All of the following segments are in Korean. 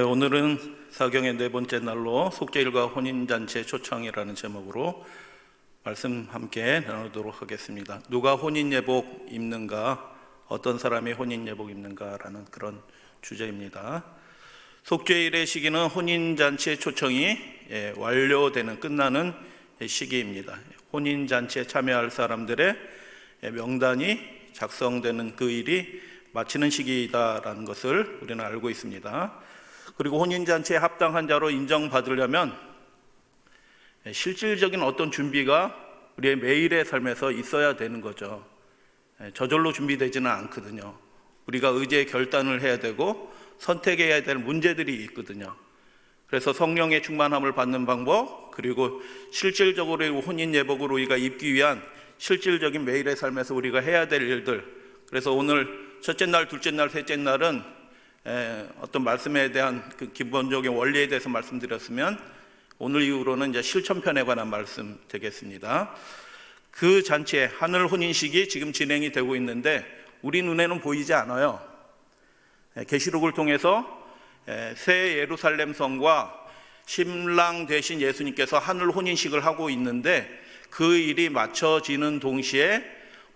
오늘은 사경의 네 번째 날로 속죄일과 혼인잔치의 초청이라는 제목으로 말씀 함께 나누도록 하겠습니다. 누가 혼인예복 입는가, 어떤 사람이 혼인예복 입는가라는 그런 주제입니다. 속죄일의 시기는 혼인잔치의 초청이 완료되는, 끝나는 시기입니다. 혼인잔치에 참여할 사람들의 명단이 작성되는 그 일이 마치는 시기이다라는 것을 우리는 알고 있습니다. 그리고 혼인잔치에 합당한 자로 인정받으려면 실질적인 어떤 준비가 우리의 매일의 삶에서 있어야 되는 거죠. 저절로 준비되지는 않거든요. 우리가 의지의 결단을 해야 되고 선택해야 될 문제들이 있거든요. 그래서 성령의 충만함을 받는 방법, 그리고 실질적으로 혼인예복을 우리가 입기 위한 실질적인 매일의 삶에서 우리가 해야 될 일들. 그래서 오늘 첫째 날, 둘째 날, 셋째 날은 어떤 말씀에 대한 그 기본적인 원리에 대해서 말씀드렸으면, 오늘 이후로는 이제 실천편에 관한 말씀 되겠습니다. 그 잔치에 하늘 혼인식이 지금 진행이 되고 있는데 우리 눈에는 보이지 않아요. 계시록을 통해서 새 예루살렘 성과 신랑 되신 예수님께서 하늘 혼인식을 하고 있는데, 그 일이 마쳐지는 동시에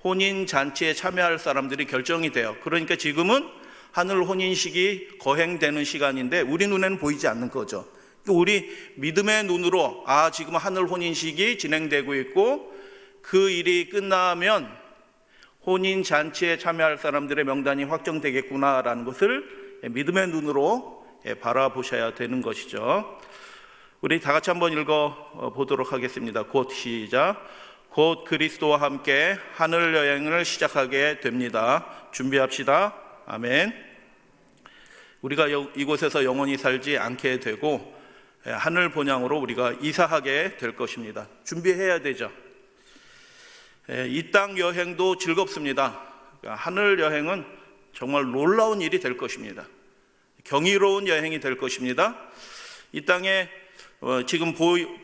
혼인 잔치에 참여할 사람들이 결정이 돼요. 그러니까 지금은 하늘 혼인식이 거행되는 시간인데 우리 눈에는 보이지 않는 거죠. 우리 믿음의 눈으로 지금 하늘 혼인식이 진행되고 있고 그 일이 끝나면 혼인 잔치에 참여할 사람들의 명단이 확정되겠구나라는 것을 믿음의 눈으로 바라보셔야 되는 것이죠. 우리 다 같이 한번 읽어 보도록 하겠습니다. 곧 시작. 곧 그리스도와 함께 하늘 여행을 시작하게 됩니다. 준비합시다. 아멘. 우리가 이곳에서 영원히 살지 않게 되고 하늘 본향으로 우리가 이사하게 될 것입니다. 준비해야 되죠. 이 땅 여행도 즐겁습니다. 하늘 여행은 정말 놀라운 일이 될 것입니다. 경이로운 여행이 될 것입니다. 이 땅에 지금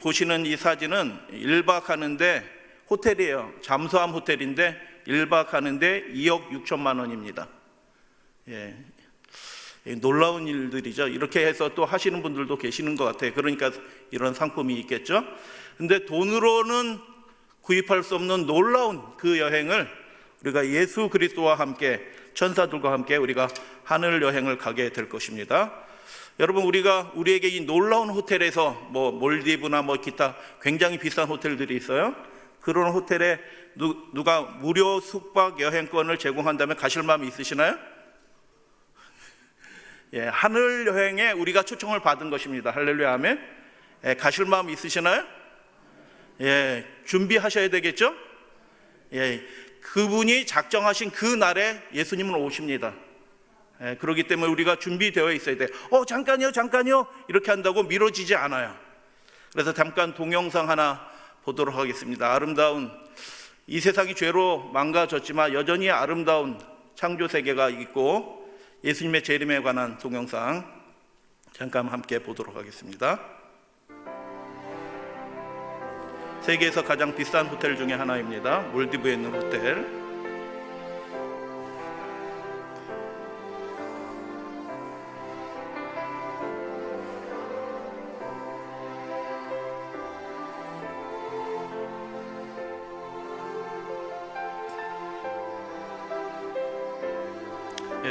보시는 이 사진은 1박 하는데 호텔이에요. 잠수함 호텔인데 1박 하는데 2억 6천만 원입니다. 놀라운 일들이죠. 이렇게 해서 또 하시는 분들도 계시는 것 같아요. 그러니까 이런 상품이 있겠죠. 근데 돈으로는 구입할 수 없는 놀라운 그 여행을 우리가 예수 그리스도와 함께, 천사들과 함께 우리가 하늘 여행을 가게 될 것입니다. 여러분, 우리에게 이 놀라운 호텔에서 몰디브나 기타 굉장히 비싼 호텔들이 있어요. 그런 호텔에 누가 무료 숙박 여행권을 제공한다면 가실 마음이 있으시나요? 하늘 여행에 우리가 초청을 받은 것입니다. 할렐루야, 아멘. 가실 마음 있으시나요? 준비하셔야 되겠죠? 그분이 작정하신 그 날에 예수님은 오십니다. 그렇기 때문에 우리가 준비되어 있어야 돼요. 잠깐요 이렇게 한다고 미뤄지지 않아요. 그래서 잠깐 동영상 하나 보도록 하겠습니다. 아름다운, 이 세상이 죄로 망가졌지만 여전히 아름다운 창조 세계가 있고 예수님의 재림에 관한 동영상 잠깐 함께 보도록 하겠습니다. 세계에서 가장 비싼 호텔 중에 하나입니다. 몰디브에 있는 호텔.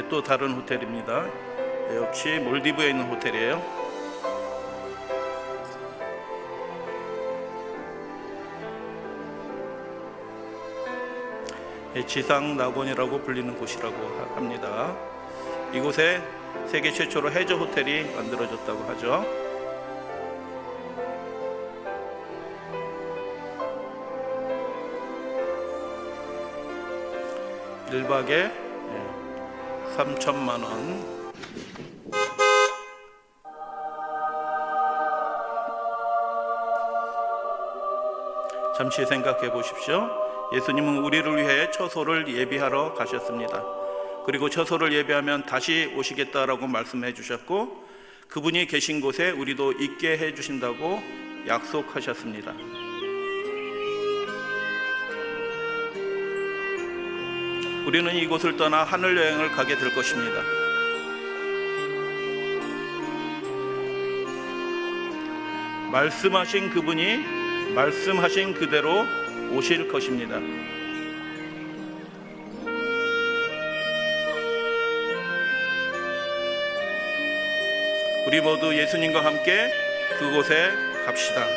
또 다른 호텔입니다. 역시 몰디브에 있는 호텔이에요. 지상 낙원이라고 불리는 곳이라고 합니다. 이곳에 세계 최초로 해저 호텔이 만들어졌다고 하죠. (1박에) 3천만 원. 잠시 생각해 보십시오. 예수님은 우리를 위해 처소를 예비하러 가셨습니다. 그리고 처소를 예비하면 다시 오시겠다라고 말씀해 주셨고, 그분이 계신 곳에 우리도 있게 해 주신다고 약속하셨습니다. 우리는 이곳을 떠나 하늘 여행을 가게 될 것입니다. 말씀하신 그분이 말씀하신 그대로 오실 것입니다. 우리 모두 예수님과 함께 그곳에 갑시다.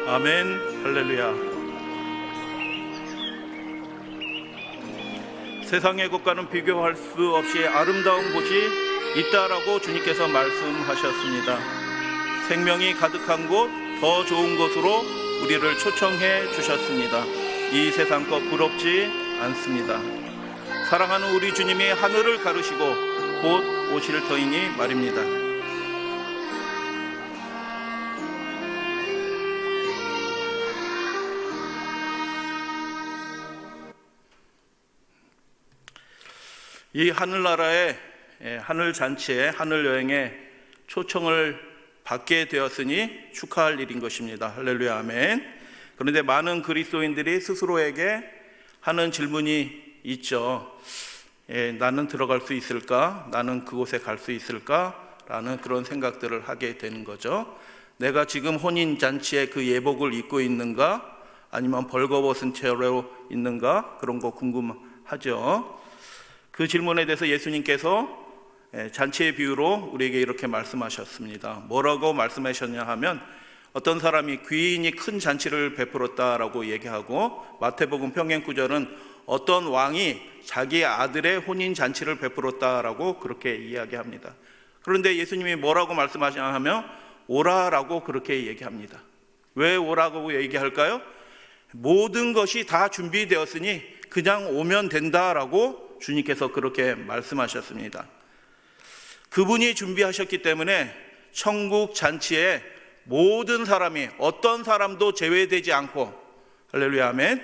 아멘. 할렐루야. 세상의 것과는 비교할 수 없이 아름다운 곳이 있다라고 주님께서 말씀하셨습니다. 생명이 가득한 곳, 더 좋은 곳으로 우리를 초청해 주셨습니다. 이 세상 것 부럽지 않습니다. 사랑하는 우리 주님이 하늘을 가르시고 곧 오실 터이니 말입니다. 이 하늘나라의 하늘 잔치에, 하늘 여행에 초청을 받게 되었으니 축하할 일인 것입니다. 할렐루야, 아멘. 그런데 많은 그리스도인들이 스스로에게 하는 질문이 있죠. 나는 들어갈 수 있을까? 나는 그곳에 갈 수 있을까? 라는 그런 생각들을 하게 되는 거죠. 내가 지금 혼인 잔치에 그 예복을 입고 있는가? 아니면 벌거벗은 채로 있는가? 그런 거 궁금하죠. 그 질문에 대해서 예수님께서 잔치의 비유로 우리에게 이렇게 말씀하셨습니다. 뭐라고 말씀하셨냐 하면, 어떤 사람이 귀인이 큰 잔치를 베풀었다라고 얘기하고, 마태복음 평행구절은 어떤 왕이 자기 아들의 혼인 잔치를 베풀었다라고 그렇게 이야기합니다. 그런데 예수님이 뭐라고 말씀하시냐 하면 오라라고 그렇게 얘기합니다. 왜 오라고 얘기할까요? 모든 것이 다 준비되었으니 그냥 오면 된다라고 주님께서 그렇게 말씀하셨습니다. 그분이 준비하셨기 때문에 천국 잔치에 모든 사람이, 어떤 사람도 제외되지 않고, 할렐루야, 아멘.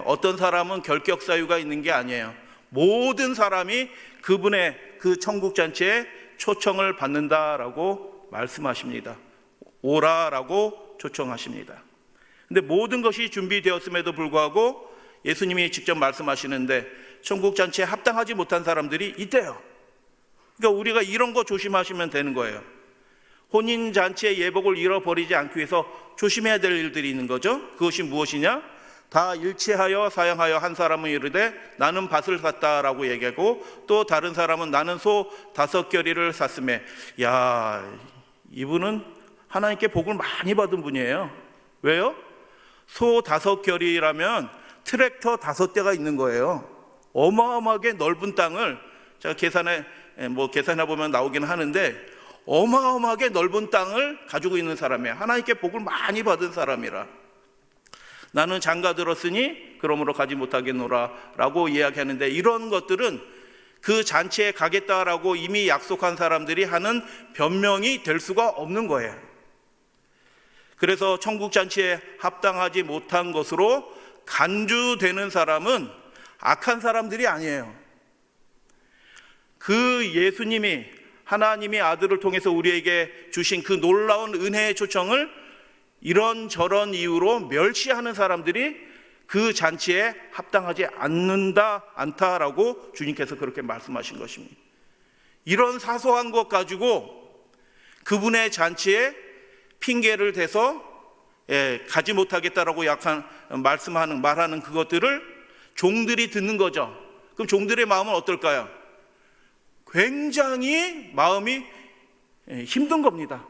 어떤 사람은 결격 사유가 있는 게 아니에요. 모든 사람이 그분의 그 천국 잔치에 초청을 받는다라고 말씀하십니다. 오라라고 초청하십니다. 근데 모든 것이 준비되었음에도 불구하고 예수님이 직접 말씀하시는데 천국 잔치에 합당하지 못한 사람들이 있대요. 그러니까 우리가 이런 거 조심하시면 되는 거예요. 혼인 잔치의 예복을 잃어버리지 않기 위해서 조심해야 될 일들이 있는 거죠. 그것이 무엇이냐? 다 일치하여 사양하여 한 사람은 이르되 나는 밭을 샀다라고 얘기하고, 또 다른 사람은 나는 소 5겨리를 샀음에, 야, 이분은 하나님께 복을 많이 받은 분이에요. 왜요? 소 5겨리라면 트랙터 5대가 있는 거예요. 어마어마하게 넓은 땅을, 제가 계산해 보면 나오긴 하는데, 어마어마하게 넓은 땅을 가지고 있는 사람이에요. 하나님께 복을 많이 받은 사람이라. 나는 장가 들었으니 그러므로 가지 못하겠노라 라고 이야기하는데, 이런 것들은 그 잔치에 가겠다라고 이미 약속한 사람들이 하는 변명이 될 수가 없는 거예요. 그래서 천국 잔치에 합당하지 못한 것으로 간주되는 사람은 악한 사람들이 아니에요. 그 예수님이, 하나님이 아들을 통해서 우리에게 주신 그 놀라운 은혜의 초청을 이런저런 이유로 멸시하는 사람들이 그 잔치에 합당하지 않다라고 주님께서 그렇게 말씀하신 것입니다. 이런 사소한 것 가지고 그분의 잔치에 핑계를 대서 가지 못하겠다라고 말하는 그것들을 종들이 듣는 거죠. 그럼 종들의 마음은 어떨까요? 굉장히 마음이 힘든 겁니다.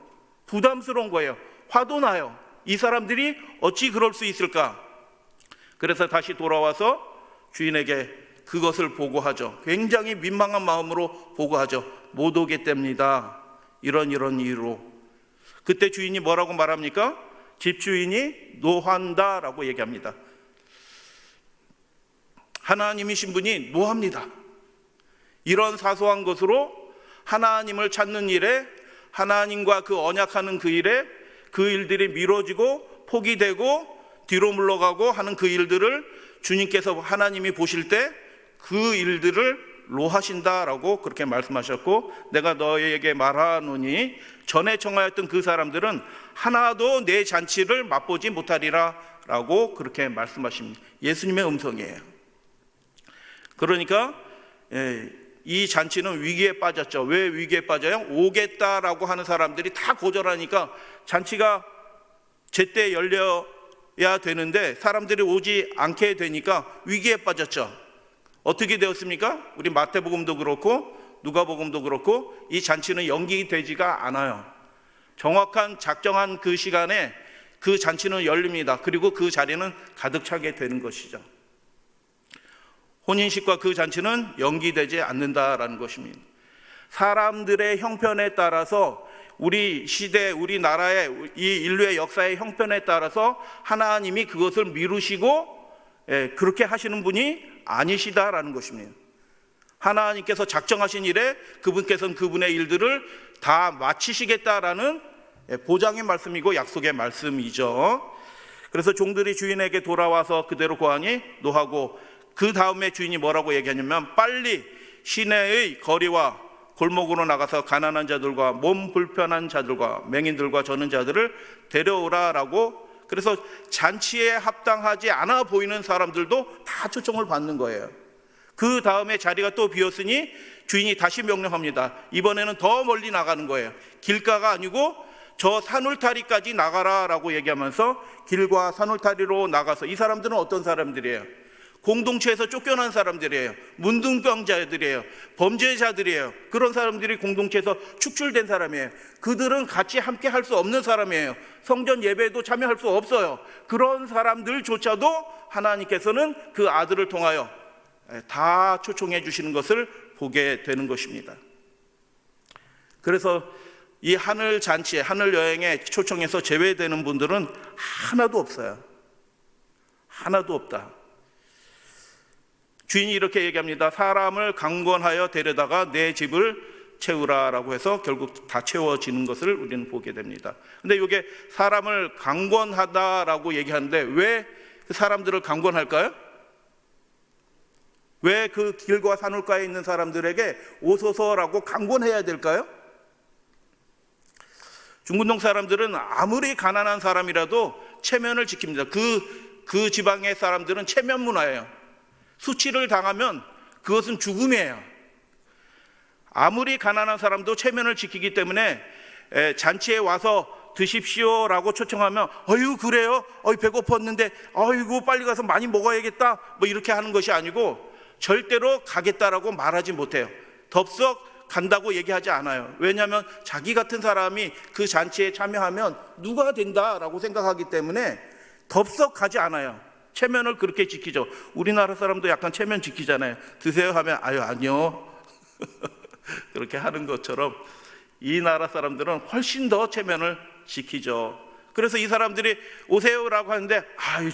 부담스러운 거예요. 화도 나요. 이 사람들이 어찌 그럴 수 있을까? 그래서 다시 돌아와서 주인에게 그것을 보고하죠. 굉장히 민망한 마음으로 보고하죠. 못 오겠답니다. 이런 이유로. 그때 주인이 뭐라고 말합니까? 집주인이 노한다라고 얘기합니다. 하나님이신 분이 노합니다. 이런 사소한 것으로 하나님을 찾는 일에, 하나님과 그 언약하는 그 일에, 그 일들이 미뤄지고 포기되고 뒤로 물러가고 하는 그 일들을 주님께서, 하나님이 보실 때 그 일들을 로하신다라고 그렇게 말씀하셨고, 내가 너희에게 말하노니 전에 청하였던 그 사람들은 하나도 내 잔치를 맛보지 못하리라 라고 그렇게 말씀하십니다. 예수님의 음성이에요. 그러니까 이 잔치는 위기에 빠졌죠. 왜 위기에 빠져요? 오겠다라고 하는 사람들이 다 거절하니까 잔치가 제때 열려야 되는데 사람들이 오지 않게 되니까 위기에 빠졌죠. 어떻게 되었습니까? 우리 마태복음도 그렇고 누가복음도 그렇고 이 잔치는 연기되지가 않아요. 정확한 작정한 그 시간에 그 잔치는 열립니다. 그리고 그 자리는 가득 차게 되는 것이죠. 혼인식과 그 잔치는 연기되지 않는다라는 것입니다. 사람들의 형편에 따라서 우리 시대, 우리나라의 이 인류의 역사의 형편에 따라서 하나님이 그것을 미루시고 그렇게 하시는 분이 아니시다라는 것입니다. 하나님께서 작정하신 일에 그분께서는 그분의 일들을 다 마치시겠다라는 보장의 말씀이고 약속의 말씀이죠. 그래서 종들이 주인에게 돌아와서 그대로 고하니 노하고, 그 다음에 주인이 뭐라고 얘기하냐면 빨리 시내의 거리와 골목으로 나가서 가난한 자들과 몸 불편한 자들과 맹인들과 저는 자들을 데려오라라고. 그래서 잔치에 합당하지 않아 보이는 사람들도 다 초청을 받는 거예요. 그 다음에 자리가 또 비었으니 주인이 다시 명령합니다. 이번에는 더 멀리 나가는 거예요. 길가가 아니고 저 산울타리까지 나가라라고 얘기하면서 길과 산울타리로 나가서, 이 사람들은 어떤 사람들이에요? 공동체에서 쫓겨난 사람들이에요. 문둥병자들이에요. 범죄자들이에요. 그런 사람들이 공동체에서 축출된 사람이에요. 그들은 같이 함께 할 수 없는 사람이에요. 성전 예배에도 참여할 수 없어요. 그런 사람들조차도 하나님께서는 그 아들을 통하여 다 초청해 주시는 것을 보게 되는 것입니다. 그래서 이 하늘 잔치에, 하늘 여행에 초청해서 제외되는 분들은 하나도 없어요. 하나도 없다. 주인이 이렇게 얘기합니다. 사람을 강권하여 데려다가 내 집을 채우라라고 해서 결국 다 채워지는 것을 우리는 보게 됩니다. 근데 이게 사람을 강권하다라고 얘기하는데 왜 그 사람들을 강권할까요? 왜 그 길과 산울가에 있는 사람들에게 오소서라고 강권해야 될까요? 중근동 사람들은 아무리 가난한 사람이라도 체면을 지킵니다. 그 지방의 사람들은 체면 문화예요. 수치를 당하면 그것은 죽음이에요. 아무리 가난한 사람도 체면을 지키기 때문에 잔치에 와서 드십시오라고 초청하면 어휴 그래요? 배고팠는데 어이구 빨리 가서 많이 먹어야겠다 뭐 이렇게 하는 것이 아니고 절대로 가겠다라고 말하지 못해요. 덥석 간다고 얘기하지 않아요. 왜냐하면 자기 같은 사람이 그 잔치에 참여하면 누가 된다라고 생각하기 때문에 덥석 가지 않아요. 체면을 그렇게 지키죠. 우리나라 사람도 약간 체면 지키잖아요. 드세요 하면 아니요 그렇게 하는 것처럼 이 나라 사람들은 훨씬 더 체면을 지키죠. 그래서 이 사람들이 오세요라고 하는데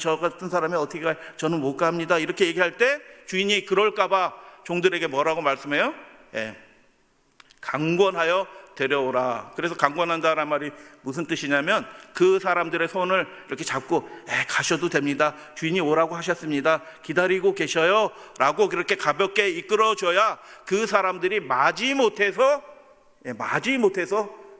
저 같은 사람이 어떻게 가요? 저는 못 갑니다 이렇게 얘기할 때 주인이 그럴까 봐 종들에게 뭐라고 말씀해요? 강권하여 데려오라. 그래서 강권한다라는 말이 무슨 뜻이냐면 그 사람들의 손을 이렇게 잡고 가셔도 됩니다. 주인이 오라고 하셨습니다. 기다리고 계셔요 라고 그렇게 가볍게 이끌어줘야 그 사람들이 마지못해서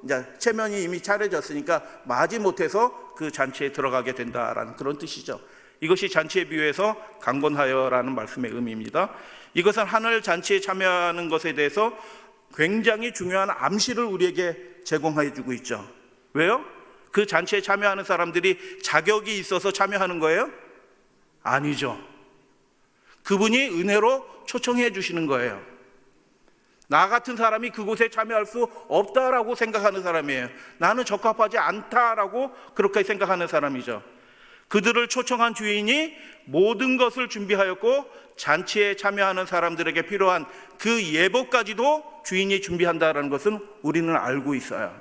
이제 체면이 이미 차려졌으니까 마지못해서 그 잔치에 들어가게 된다라는 그런 뜻이죠. 이것이 잔치에 비유해서 강권하여라는 말씀의 의미입니다. 이것은 하늘 잔치에 참여하는 것에 대해서 굉장히 중요한 암시를 우리에게 제공해 주고 있죠. 왜요? 그 잔치에 참여하는 사람들이 자격이 있어서 참여하는 거예요? 아니죠. 그분이 은혜로 초청해 주시는 거예요. 나 같은 사람이 그곳에 참여할 수 없다라고 생각하는 사람이에요. 나는 적합하지 않다라고 그렇게 생각하는 사람이죠. 그들을 초청한 주인이 모든 것을 준비하였고 잔치에 참여하는 사람들에게 필요한 그 예복까지도 주인이 준비한다는 것은 우리는 알고 있어요.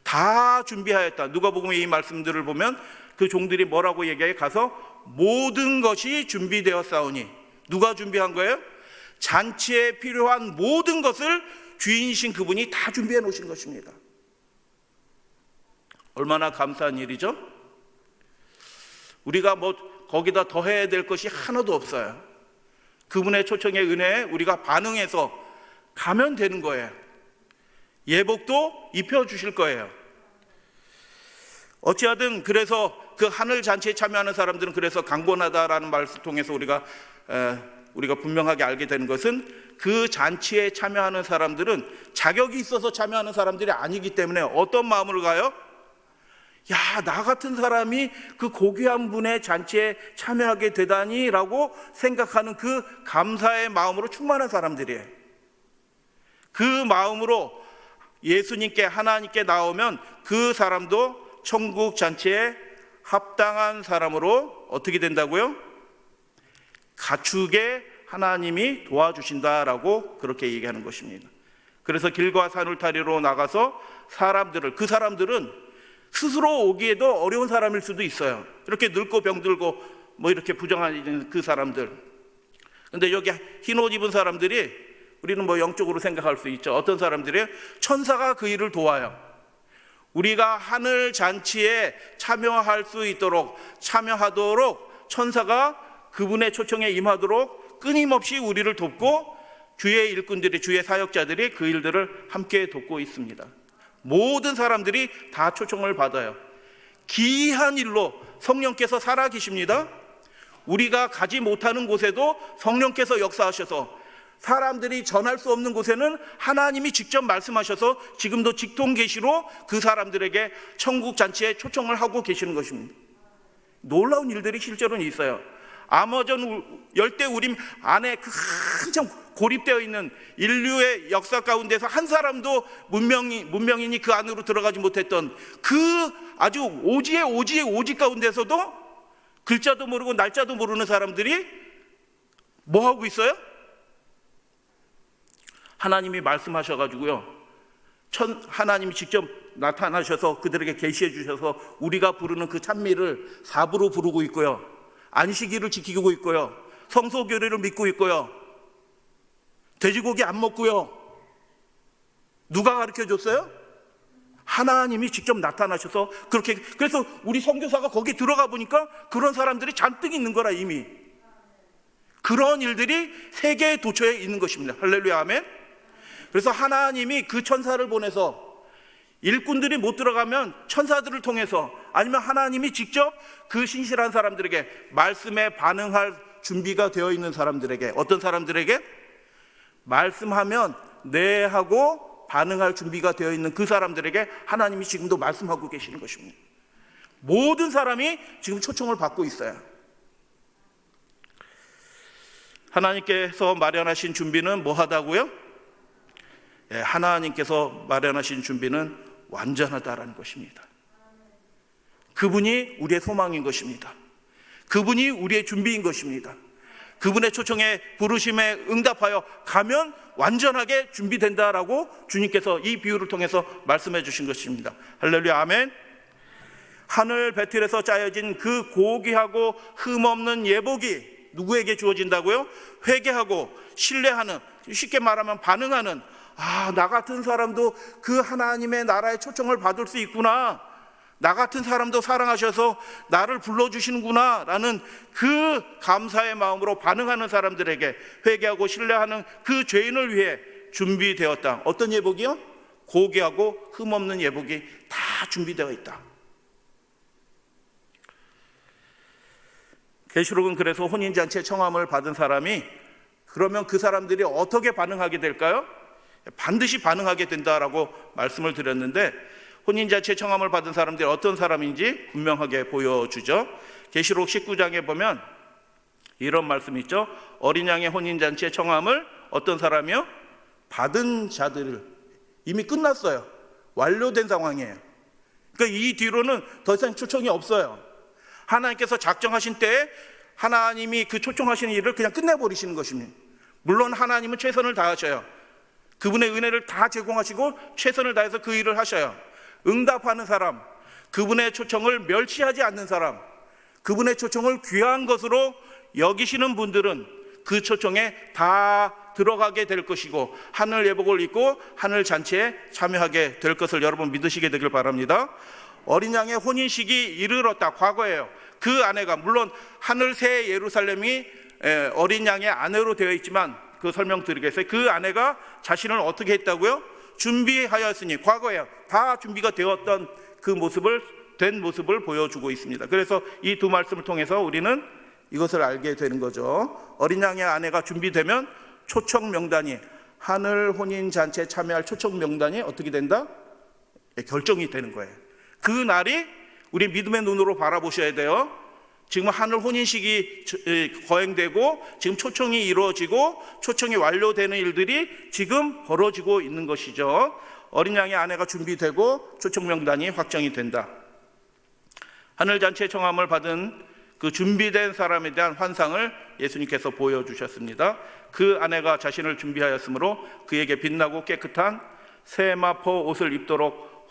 다 준비하였다. 누가복음의 이 말씀들을 보면 그 종들이 뭐라고 얘기해? 가서 모든 것이 준비되었사오니. 누가 준비한 거예요? 잔치에 필요한 모든 것을 주인이신 그분이 다 준비해 놓으신 것입니다. 얼마나 감사한 일이죠? 우리가 거기다 더 해야 될 것이 하나도 없어요. 그분의 초청의 은혜에 우리가 반응해서 가면 되는 거예요. 예복도 입혀주실 거예요. 어찌하든 그래서 그 하늘 잔치에 참여하는 사람들은 그래서 강권하다라는 말을 통해서 우리가 분명하게 알게 되는 것은 그 잔치에 참여하는 사람들은 자격이 있어서 참여하는 사람들이 아니기 때문에 어떤 마음으로 가요? 야, 나 같은 사람이 그 고귀한 분의 잔치에 참여하게 되다니 라고 생각하는 그 감사의 마음으로 충만한 사람들이에요. 그 마음으로 예수님께, 하나님께 나오면 그 사람도 천국 잔치에 합당한 사람으로 어떻게 된다고요? 갖추게 하나님이 도와주신다라고 그렇게 얘기하는 것입니다. 그래서 길과 산울타리로 나가서 그 사람들은 스스로 오기에도 어려운 사람일 수도 있어요. 이렇게 늙고 병들고 뭐 이렇게 부정한 그 사람들. 근데 여기 흰 옷 입은 사람들이 우리는 뭐 영적으로 생각할 수 있죠. 어떤 사람들이 천사가 그 일을 도와요. 우리가 하늘 잔치에 참여하도록 천사가 그분의 초청에 임하도록 끊임없이 우리를 돕고 주의 일꾼들이, 주의 사역자들이 그 일들을 함께 돕고 있습니다. 모든 사람들이 다 초청을 받아요. 기이한 일로 성령께서 살아계십니다. 우리가 가지 못하는 곳에도 성령께서 역사하셔서 사람들이 전할 수 없는 곳에는 하나님이 직접 말씀하셔서 지금도 직통 계시로 그 사람들에게 천국 잔치에 초청을 하고 계시는 것입니다. 놀라운 일들이 실제로는 있어요. 아마존 열대우림 안에 그 한참 고립되어 있는 인류의 역사 가운데서 한 사람도 문명인이 그 안으로 들어가지 못했던 그 아주 오지의 오지 가운데서도 글자도 모르고 날짜도 모르는 사람들이 뭐 하고 있어요? 하나님이 말씀하셔가지고요, 하나님이 직접 나타나셔서 그들에게 계시해 주셔서 우리가 부르는 그 찬미를 사부로 부르고 있고요, 안식일을 지키고 있고요, 성소교례를 믿고 있고요, 돼지고기 안 먹고요. 누가 가르쳐 줬어요? 하나님이 직접 나타나셔서 그렇게. 그래서 우리 선교사가 거기 들어가 보니까 그런 사람들이 잔뜩 있는 거라. 이미 그런 일들이 세계의 도처에 있는 것입니다. 할렐루야, 아멘. 그래서 하나님이 그 천사를 보내서 일꾼들이 못 들어가면 천사들을 통해서, 아니면 하나님이 직접 그 신실한 사람들에게, 말씀에 반응할 준비가 되어 있는 사람들에게, 어떤 사람들에게? 말씀하면 네 하고 반응할 준비가 되어 있는 그 사람들에게 하나님이 지금도 말씀하고 계시는 것입니다. 모든 사람이 지금 초청을 받고 있어요. 하나님께서 마련하신 준비는 뭐 하다고요? 하나님께서 마련하신 준비는 완전하다라는 것입니다. 그분이 우리의 소망인 것입니다. 그분이 우리의 준비인 것입니다. 그분의 초청에, 부르심에 응답하여 가면 완전하게 준비된다라고 주님께서 이 비유를 통해서 말씀해 주신 것입니다. 할렐루야, 아멘. 하늘 배틀에서 짜여진 그 고귀하고 흠없는 예복이 누구에게 주어진다고요? 회개하고 신뢰하는, 쉽게 말하면 반응하는, 나 같은 사람도 그 하나님의 나라의 초청을 받을 수 있구나, 나 같은 사람도 사랑하셔서 나를 불러주시는구나 라는 그 감사의 마음으로 반응하는 사람들에게, 회개하고 신뢰하는 그 죄인을 위해 준비되었다. 어떤 예복이요? 고귀하고 흠없는 예복이 다 준비되어 있다. 계시록은 그래서 혼인잔치에 청함을 받은 사람이, 그러면 그 사람들이 어떻게 반응하게 될까요? 반드시 반응하게 된다라고 말씀을 드렸는데, 혼인잔치에 청함을 받은 사람들이 어떤 사람인지 분명하게 보여주죠. 계시록 19장에 보면 이런 말씀이 있죠. 어린 양의 혼인잔치에 청함을 어떤 사람이요? 받은 자들을. 이미 끝났어요. 완료된 상황이에요. 그러니까 이 뒤로는 더 이상 초청이 없어요. 하나님께서 작정하신 때에 하나님이 그 초청하시는 일을 그냥 끝내버리시는 것입니다. 물론 하나님은 최선을 다하셔요. 그분의 은혜를 다 제공하시고 최선을 다해서 그 일을 하셔요. 응답하는 사람, 그분의 초청을 멸시하지 않는 사람, 그분의 초청을 귀한 것으로 여기시는 분들은 그 초청에 다 들어가게 될 것이고 하늘 예복을 입고 하늘 잔치에 참여하게 될 것을 여러분 믿으시게 되길 바랍니다. 어린 양의 혼인식이 이르렀다. 과거예요. 그 아내가, 물론 하늘 새 예루살렘이 어린 양의 아내로 되어 있지만 그 설명드리겠어요. 그 아내가 자신을 어떻게 했다고요? 준비하였으니, 과거에 다 준비가 되었던 그 된 모습을 보여주고 있습니다. 그래서 이 두 말씀을 통해서 우리는 이것을 알게 되는 거죠. 어린 양의 아내가 준비되면 초청 명단이, 하늘 혼인 잔치에 참여할 초청 명단이 어떻게 된다? 결정이 되는 거예요. 그 날이 우리 믿음의 눈으로 바라보셔야 돼요. 지금 하늘 혼인식이 거행되고 지금 초청이 이루어지고 초청이 완료되는 일들이 지금 벌어지고 있는 것이죠. 어린 양의 아내가 준비되고 초청 명단이 확정이 된다. 하늘 잔치의 청함을 받은 그 준비된 사람에 대한 환상을 예수님께서 보여주셨습니다. 그 아내가 자신을 준비하였으므로 그에게 빛나고 깨끗한 세마포 옷을 입도록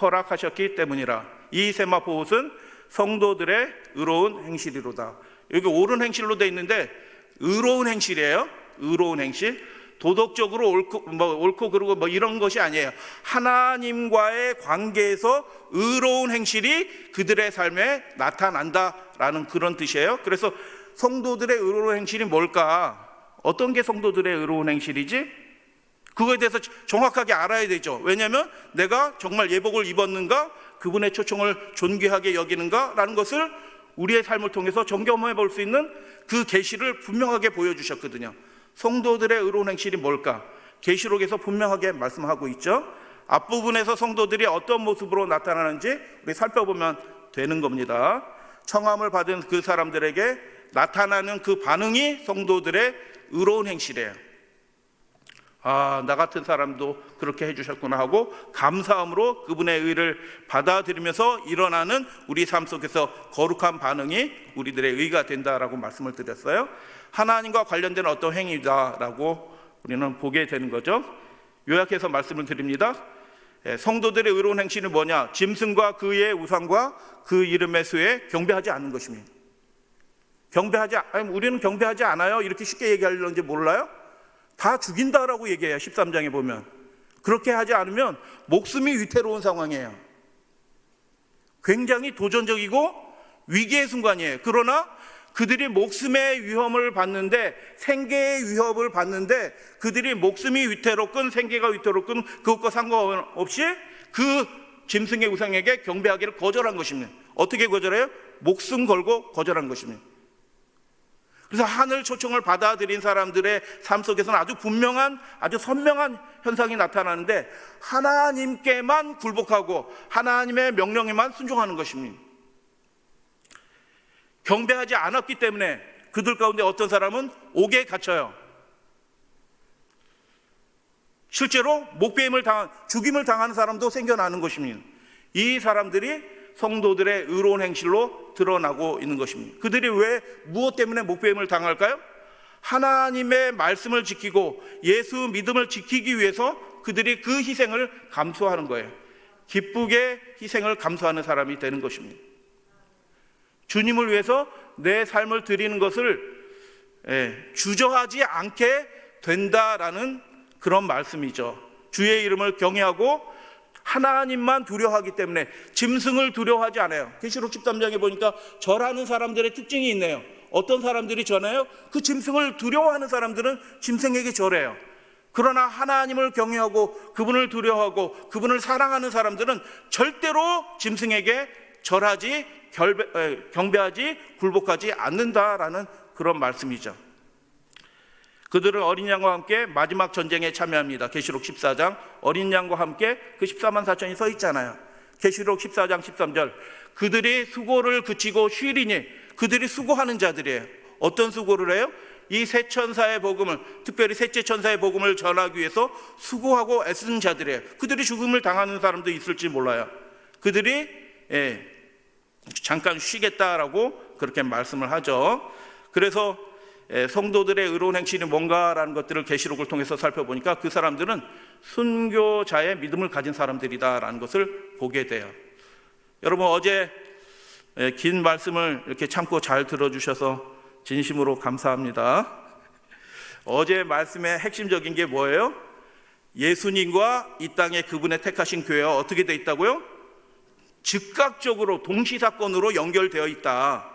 허락하셨기 때문이라. 이 세마포 옷은 성도들의 의로운 행실이로다. 여기 옳은 행실로 되어 있는데 의로운 행실이에요. 의로운 행실. 도덕적으로 옳고 그르고 이런 것이 아니에요. 하나님과의 관계에서 의로운 행실이 그들의 삶에 나타난다라는 그런 뜻이에요. 그래서 성도들의 의로운 행실이 뭘까? 어떤 게 성도들의 의로운 행실이지? 그거에 대해서 정확하게 알아야 되죠. 왜냐하면 내가 정말 예복을 입었는가, 그분의 초청을 존귀하게 여기는가 라는 것을 우리의 삶을 통해서 점검해 볼 수 있는 그 계시를 분명하게 보여주셨거든요. 성도들의 의로운 행실이 뭘까? 계시록에서 분명하게 말씀하고 있죠. 앞부분에서 성도들이 어떤 모습으로 나타나는지 우리 살펴보면 되는 겁니다. 청함을 받은 그 사람들에게 나타나는 그 반응이 성도들의 의로운 행실이에요. 아, 나 같은 사람도 그렇게 해주셨구나 하고 감사함으로 그분의 의를 받아들이면서 일어나는 우리 삶 속에서 거룩한 반응이 우리들의 의가 된다라고 말씀을 드렸어요. 하나님과 관련된 어떤 행위다라고 우리는 보게 되는 거죠. 요약해서 말씀을 드립니다. 성도들의 의로운 행실은 뭐냐? 짐승과 그의 우상과 그 이름의 수에 경배하지 않는 것입니다. 우리는 경배하지 않아요. 이렇게 쉽게 얘기하려는지 몰라요? 다 죽인다라고 얘기해요. 13장에 보면. 그렇게 하지 않으면 목숨이 위태로운 상황이에요. 굉장히 도전적이고 위기의 순간이에요. 그러나 그들이 목숨의 위험을 받는데, 생계의 위협을 받는데, 그들이 목숨이 위태롭건 생계가 위태롭건 그것과 상관없이 그 짐승의 우상에게 경배하기를 거절한 것입니다. 어떻게 거절해요? 목숨 걸고 거절한 것입니다. 그래서 하늘 초청을 받아들인 사람들의 삶 속에서는 아주 분명한, 아주 선명한 현상이 나타나는데, 하나님께만 굴복하고 하나님의 명령에만 순종하는 것입니다. 경배하지 않았기 때문에 그들 가운데 어떤 사람은 옥에 갇혀요. 실제로 죽임을 당하는 사람도 생겨나는 것입니다. 이 사람들이 성도들의 의로운 행실로 드러나고 있는 것입니다. 그들이 왜 무엇 때문에 목배임을 당할까요? 하나님의 말씀을 지키고 예수 믿음을 지키기 위해서 그들이 그 희생을 감수하는 거예요. 기쁘게 희생을 감수하는 사람이 되는 것입니다. 주님을 위해서 내 삶을 드리는 것을 주저하지 않게 된다라는 그런 말씀이죠. 주의 이름을 경외하고 하나님만 두려워하기 때문에 짐승을 두려워하지 않아요. 계시록 13장에 보니까 절하는 사람들의 특징이 있네요. 어떤 사람들이 전해요? 그 짐승을 두려워하는 사람들은 짐승에게 절해요. 그러나 하나님을 경외하고 그분을 두려워하고 그분을 사랑하는 사람들은 절대로 짐승에게 절하지, 경배하지, 굴복하지 않는다라는 그런 말씀이죠. 그들은 어린 양과 함께 마지막 전쟁에 참여합니다. 계시록 14장 어린 양과 함께 그 14만 4천이 서 있잖아요. 계시록 14장 13절 그들이 수고를 그치고 쉬리니, 그들이 수고하는 자들이에요. 어떤 수고를 해요? 이 세 천사의 복음을, 특별히 셋째 천사의 복음을 전하기 위해서 수고하고 애쓰는 자들이에요. 그들이 죽음을 당하는 사람도 있을지 몰라요. 그들이 잠깐 쉬겠다라고 그렇게 말씀을 하죠. 그래서 성도들의 의로운 행실이 뭔가라는 것들을 계시록을 통해서 살펴보니까 그 사람들은 순교자의 믿음을 가진 사람들이다라는 것을 보게 돼요. 여러분, 어제 긴 말씀을 이렇게 참고 잘 들어주셔서 진심으로 감사합니다. 어제 말씀의 핵심적인 게 뭐예요? 예수님과 이 땅에 그분의 택하신 교회가 어떻게 돼 있다고요? 즉각적으로 동시사건으로 연결되어 있다.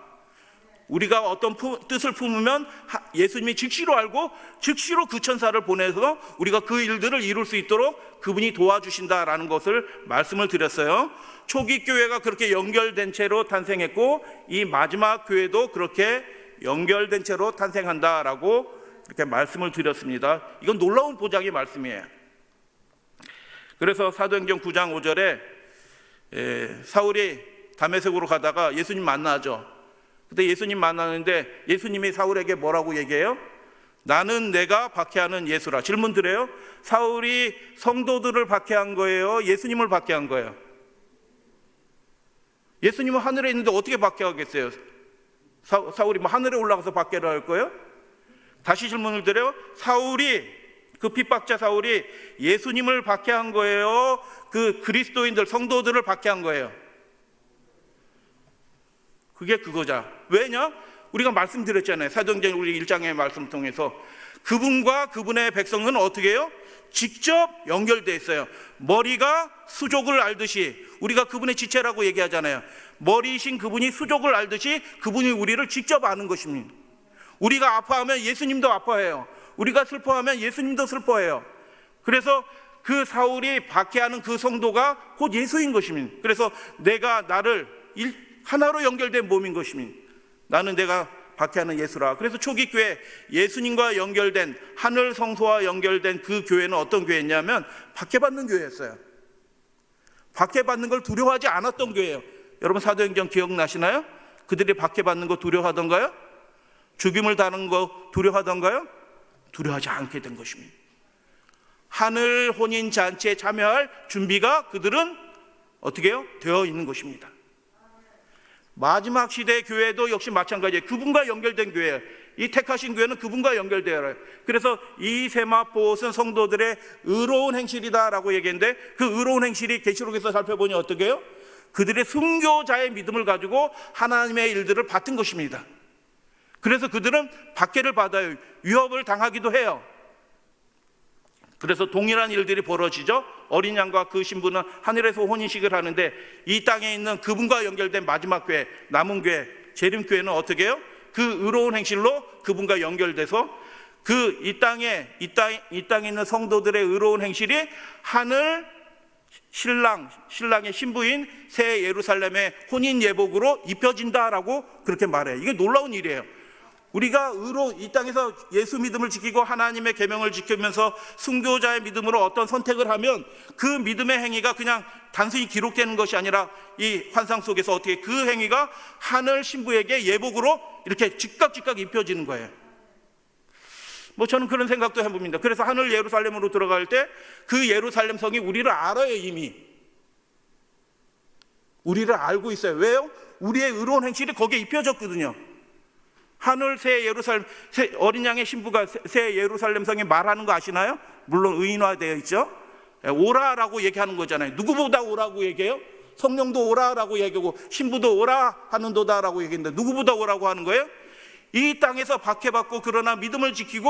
우리가 어떤 뜻을 품으면 예수님이 즉시로 알고 즉시로 그 천사를 보내서 우리가 그 일들을 이룰 수 있도록 그분이 도와주신다라는 것을 말씀을 드렸어요. 초기 교회가 그렇게 연결된 채로 탄생했고 이 마지막 교회도 그렇게 연결된 채로 탄생한다라고 이렇게 말씀을 드렸습니다. 이건 놀라운 보장의 말씀이에요. 그래서 사도행전 9장 5절에 사울이 다메섹으로 가다가 예수님 만나죠. 그때 예수님 만나는데 예수님이 사울에게 뭐라고 얘기해요? 나는 내가 박해하는 예수라. 질문 드려요. 사울이 성도들을 박해한 거예요? 예수님을 박해한 거예요? 예수님은 하늘에 있는데 어떻게 박해하겠어요? 사울이 뭐 하늘에 올라가서 박해를 할 거예요? 다시 질문을 드려요. 사울이, 그 핍박자 사울이 예수님을 박해한 거예요? 그 그리스도인들, 성도들을 박해한 거예요? 그게 그거자. 왜냐? 우리가 말씀드렸잖아요. 사도행전 우리 1장의 말씀 통해서 그분과 그분의 백성은 어떻게 해요? 직접 연결되어 있어요. 머리가 수족을 알듯이, 우리가 그분의 지체라고 얘기하잖아요. 머리이신 그분이 수족을 알듯이 그분이 우리를 직접 아는 것입니다. 우리가 아파하면 예수님도 아파해요. 우리가 슬퍼하면 예수님도 슬퍼해요. 그래서 그 사울이 박해하는 그 성도가 곧 예수인 것입니다. 그래서 내가 나를 하나로 연결된 몸인 것입니다. 나는 내가 박해하는 예수라. 그래서 초기 교회, 예수님과 연결된, 하늘 성소와 연결된 그 교회는 어떤 교회였냐면 박해받는 교회였어요. 박해받는 걸 두려워하지 않았던 교회예요. 여러분 사도행전 기억나시나요? 그들이 박해받는 거 두려워하던가요? 죽임을 당하는 거 두려워하던가요? 두려워하지 않게 된 것입니다. 하늘 혼인잔치에 참여할 준비가 그들은 어떻게 해요? 되어 있는 것입니다. 마지막 시대의 교회도 역시 마찬가지예요. 그분과 연결된 교회예요. 이 택하신 교회는 그분과 연결되어요. 그래서 이 세마포옷은 성도들의 의로운 행실이다라고 얘기했는데 그 의로운 행실이 계시록에서 살펴보니 어떻게 해요? 그들의 순교자의 믿음을 가지고 하나님의 일들을 받은 것입니다. 그래서 그들은 박해를 받아요. 위협을 당하기도 해요. 그래서 동일한 일들이 벌어지죠. 어린 양과 그 신부는 하늘에서 혼인식을 하는데 이 땅에 있는 그분과 연결된 마지막 교회, 남은 교회, 재림교회는 어떻게 해요? 그 의로운 행실로 그분과 연결돼서 그 이 땅에 있는 성도들의 의로운 행실이 하늘 신랑의 신부인 새 예루살렘의 혼인 예복으로 입혀진다라고 그렇게 말해요. 이게 놀라운 일이에요. 우리가 이 땅에서 예수 믿음을 지키고 하나님의 계명을 지키면서 순교자의 믿음으로 어떤 선택을 하면 그 믿음의 행위가 그냥 단순히 기록되는 것이 아니라 이 환상 속에서 어떻게 그 행위가 하늘 신부에게 예복으로 이렇게 즉각 입혀지는 거예요. 뭐 저는 그런 생각도 해봅니다. 그래서 하늘 예루살렘으로 들어갈 때 그 예루살렘 성이 우리를 알아요. 이미 우리를 알고 있어요. 왜요? 우리의 의로운 행실이 거기에 입혀졌거든요. 하늘 새 예루살렘, 어린 양의 신부가 새 예루살렘 성에 말하는 거 아시나요? 물론 의인화되어 있죠. 오라라고 얘기하는 거잖아요. 누구보다 오라고 얘기해요? 성령도 오라라고 얘기하고 신부도 오라 하는도다라고 얘기했는데 누구보다 오라고 하는 거예요? 이 땅에서 박해받고 그러나 믿음을 지키고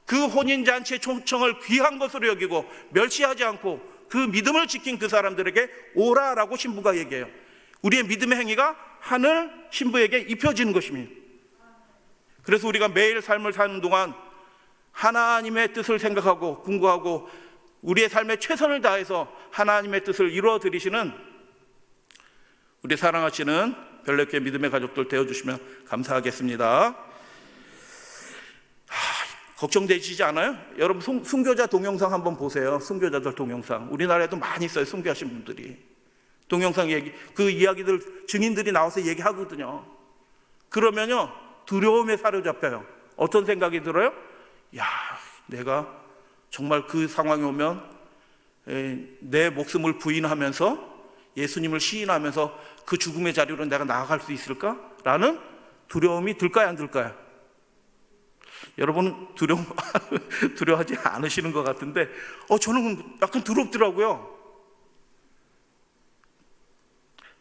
그 혼인잔치의 초청을 귀한 것으로 여기고 멸시하지 않고 그 믿음을 지킨 그 사람들에게 오라라고 신부가 얘기해요. 우리의 믿음의 행위가 하늘 신부에게 입혀지는 것입니다. 그래서 우리가 매일 삶을 사는 동안 하나님의 뜻을 생각하고 궁구하고 우리의 삶에 최선을 다해서 하나님의 뜻을 이루어 드리시는 우리 사랑하시는 별내교회 믿음의 가족들 되어주시면 감사하겠습니다. 걱정되시지 않아요? 여러분 순교자 동영상 한번 보세요. 순교자들 동영상 우리나라에도 많이 있어요. 순교하신 분들이 동영상 얘기, 그 이야기들 증인들이 나와서 얘기하거든요. 그러면요 두려움에 사로잡혀요. 어떤 생각이 들어요? 야, 내가 정말 그 상황이 오면 내 목숨을 부인하면서 예수님을 시인하면서 그 죽음의 자리로 내가 나아갈 수 있을까? 라는 두려움이 들까요? 안 들까요? 여러분은 두려워하지 않으시는 것 같은데 저는 약간 두렵더라고요.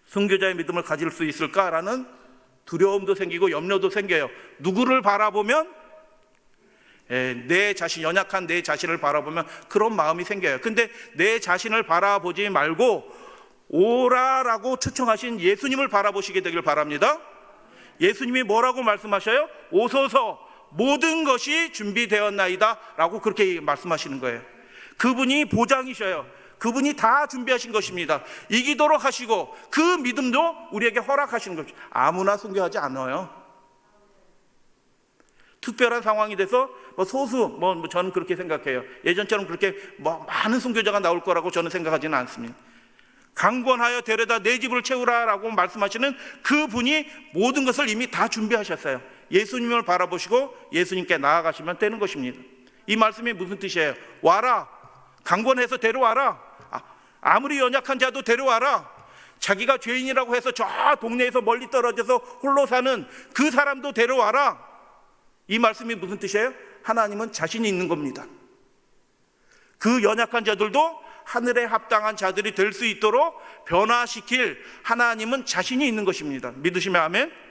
순교자의 믿음을 가질 수 있을까라는 두려움도 생기고 염려도 생겨요. 누구를 바라보면 내 자신, 연약한 내 자신을 바라보면 그런 마음이 생겨요. 근데 내 자신을 바라보지 말고 오라라고 초청하신 예수님을 바라보시게 되길 바랍니다. 예수님이 뭐라고 말씀하셔요? 오소서, 모든 것이 준비되었나이다 라고 그렇게 말씀하시는 거예요. 그분이 보장이셔요. 그분이 다 준비하신 것입니다. 이기도록 하시고 그 믿음도 우리에게 허락하시는 것입니다. 아무나 순교하지 않아요. 특별한 상황이 돼서 소수, 저는 그렇게 생각해요. 예전처럼 그렇게 많은 순교자가 나올 거라고 저는 생각하지는 않습니다. 강권하여 데려다 내 집을 채우라라고 말씀하시는 그분이 모든 것을 이미 다 준비하셨어요. 예수님을 바라보시고 예수님께 나아가시면 되는 것입니다. 이 말씀이 무슨 뜻이에요? 와라, 강권해서 데려와라. 아무리 연약한 자도 데려와라. 자기가 죄인이라고 해서 저 동네에서 멀리 떨어져서 홀로 사는 그 사람도 데려와라. 이 말씀이 무슨 뜻이에요? 하나님은 자신이 있는 겁니다. 그 연약한 자들도 하늘에 합당한 자들이 될 수 있도록 변화시킬 하나님은 자신이 있는 것입니다. 믿으시면 아멘?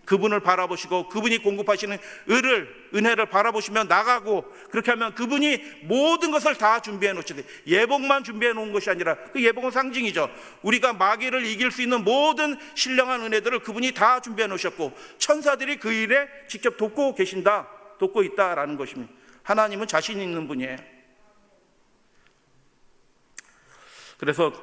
그분을 바라보시고 그분이 공급하시는 은혜를 바라보시며 나가고, 그렇게 하면 그분이 모든 것을 다 준비해 놓으시되, 예복만 준비해 놓은 것이 아니라, 그 예복은 상징이죠. 우리가 마귀를 이길 수 있는 모든 신령한 은혜들을 그분이 다 준비해 놓으셨고 천사들이 그 일에 직접 돕고 계신다, 돕고 있다라는 것입니다. 하나님은 자신 있는 분이에요. 그래서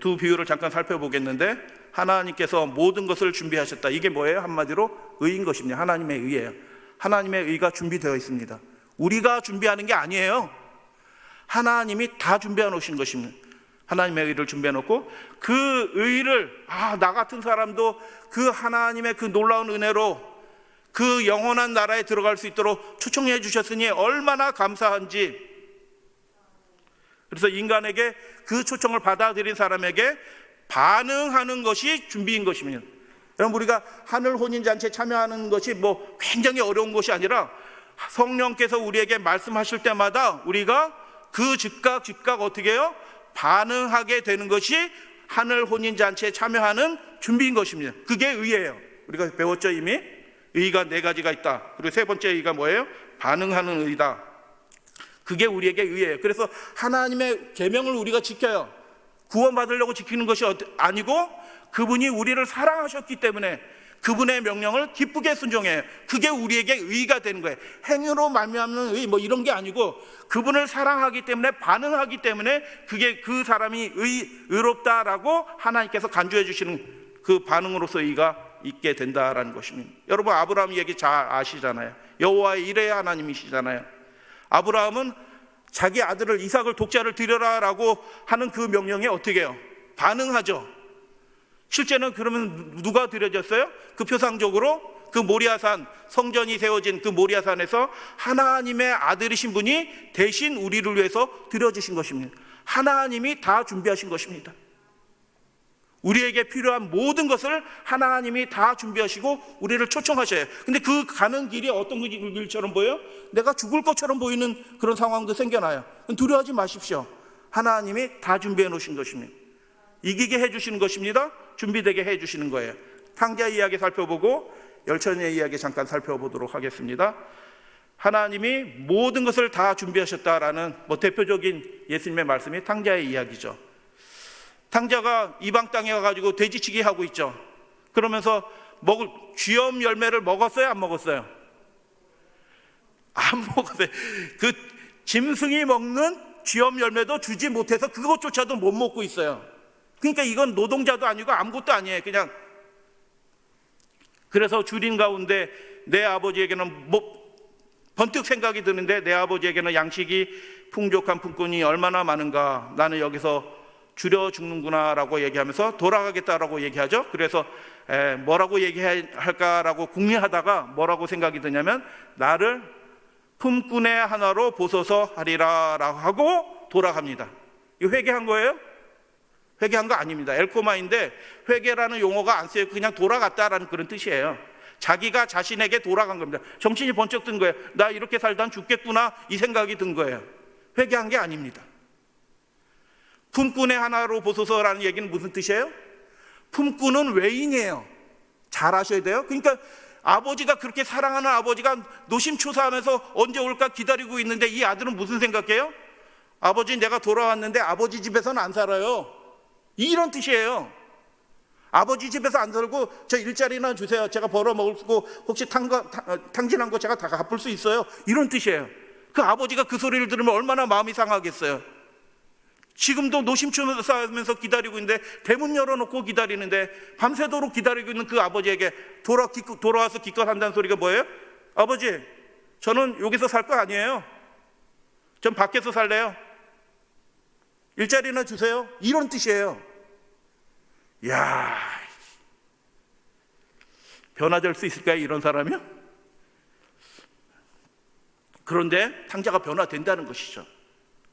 두 비유를 잠깐 살펴보겠는데, 하나님께서 모든 것을 준비하셨다. 이게 뭐예요? 한마디로 의인 것입니다. 하나님의 의예요. 하나님의 의가 준비되어 있습니다. 우리가 준비하는 게 아니에요. 하나님이 다 준비해 놓으신 것입니다. 하나님의 의를 준비해 놓고 그 의를 나 같은 사람도 그 하나님의 그 놀라운 은혜로 그 영원한 나라에 들어갈 수 있도록 초청해 주셨으니 얼마나 감사한지. 그래서 인간에게 그 초청을 받아들인 사람에게 반응하는 것이 준비인 것입니다. 여러분, 우리가 하늘 혼인잔치에 참여하는 것이 굉장히 어려운 것이 아니라 성령께서 우리에게 말씀하실 때마다 우리가 그 즉각 어떻게 해요? 반응하게 되는 것이 하늘 혼인잔치에 참여하는 준비인 것입니다. 그게 의예요. 우리가 배웠죠, 이미? 의가 네 가지가 있다. 그리고 세 번째 의가 뭐예요? 반응하는 의다. 그게 우리에게 의예요. 그래서 하나님의 계명을 우리가 지켜요. 구원받으려고 지키는 것이 아니고 그분이 우리를 사랑하셨기 때문에 그분의 명령을 기쁘게 순종해요. 그게 우리에게 의가 되는 거예요. 행위로 말미암는 의 이런 게 아니고 그분을 사랑하기 때문에, 반응하기 때문에 그게 그 사람이 의롭다라고 하나님께서 간주해 주시는 그 반응으로서 의가 있게 된다라는 것입니다. 여러분, 아브라함 얘기 잘 아시잖아요. 여호와의 일의 하나님이시잖아요. 아브라함은 자기 아들을 이삭을 독자를 드려라라고 하는 그 명령에 어떻게 해요? 반응하죠. 실제는 그러면 누가 드려졌어요? 그 표상적으로 그 모리아산, 성전이 세워진 그 모리아산에서 하나님의 아들이신 분이 대신 우리를 위해서 드려주신 것입니다. 하나님이 다 준비하신 것입니다. 우리에게 필요한 모든 것을 하나님이 다 준비하시고 우리를 초청하셔요. 근데 그 가는 길이 어떤 길처럼 보여요? 내가 죽을 것처럼 보이는 그런 상황도 생겨나요. 두려워하지 마십시오. 하나님이 다 준비해 놓으신 것입니다. 이기게 해주시는 것입니다. 준비되게 해주시는 거예요. 탕자 이야기 살펴보고 열천의 이야기 잠깐 살펴보도록 하겠습니다. 하나님이 모든 것을 다 준비하셨다라는 대표적인 예수님의 말씀이 탕자의 이야기죠. 탕자가 이방 땅에 가가지고 돼지치기 하고 있죠. 그러면서 먹을 쥐엄 열매를 먹었어요? 안 먹었어요? 안 먹었어요. 그 짐승이 먹는 쥐엄 열매도 주지 못해서 그것조차도 못 먹고 있어요. 그러니까 이건 노동자도 아니고 아무것도 아니에요. 그냥. 그래서 줄인 가운데 내 아버지에게는 번뜩 생각이 드는데, 내 아버지에게는 양식이 풍족한 품꾼이 얼마나 많은가, 나는 여기서 줄여 죽는구나 라고 얘기하면서 돌아가겠다라고 얘기하죠. 그래서 뭐라고 얘기할까라고 궁리하다가 뭐라고 생각이 드냐면, 나를 품꾼의 하나로 보소서 하리라 라고 하고 돌아갑니다. 이거 회개한 거예요? 회개한 거 아닙니다. 엘코마인데 회개라는 용어가 안 쓰여요. 그냥 돌아갔다라는 그런 뜻이에요. 자기가 자신에게 돌아간 겁니다. 정신이 번쩍 든 거예요. 나 이렇게 살다 죽겠구나, 이 생각이 든 거예요. 회개한 게 아닙니다. 품꾼의 하나로 보소서라는 얘기는 무슨 뜻이에요? 품꾼은 외인이에요. 잘 아셔야 돼요. 그러니까 아버지가 그렇게 사랑하는 아버지가 노심초사하면서 언제 올까 기다리고 있는데, 이 아들은 무슨 생각해요? 아버지, 내가 돌아왔는데 아버지 집에서는 안 살아요. 이런 뜻이에요. 아버지 집에서 안 살고 저 일자리나 주세요. 제가 벌어 먹을 거 혹시 탕진한 거 제가 다 갚을 수 있어요. 이런 뜻이에요. 그 아버지가 그 소리를 들으면 얼마나 마음이 상하겠어요. 지금도 노심초사 싸면서 기다리고 있는데, 대문 열어놓고 기다리는데 밤새도록 기다리고 있는 그 아버지에게 돌아와서 기껏 한다는 소리가 뭐예요? 아버지, 저는 여기서 살 거 아니에요. 전 밖에서 살래요. 일자리나 주세요. 이런 뜻이에요. 야, 변화될 수 있을까요? 이런 사람이요? 그런데 탕자가 변화된다는 것이죠.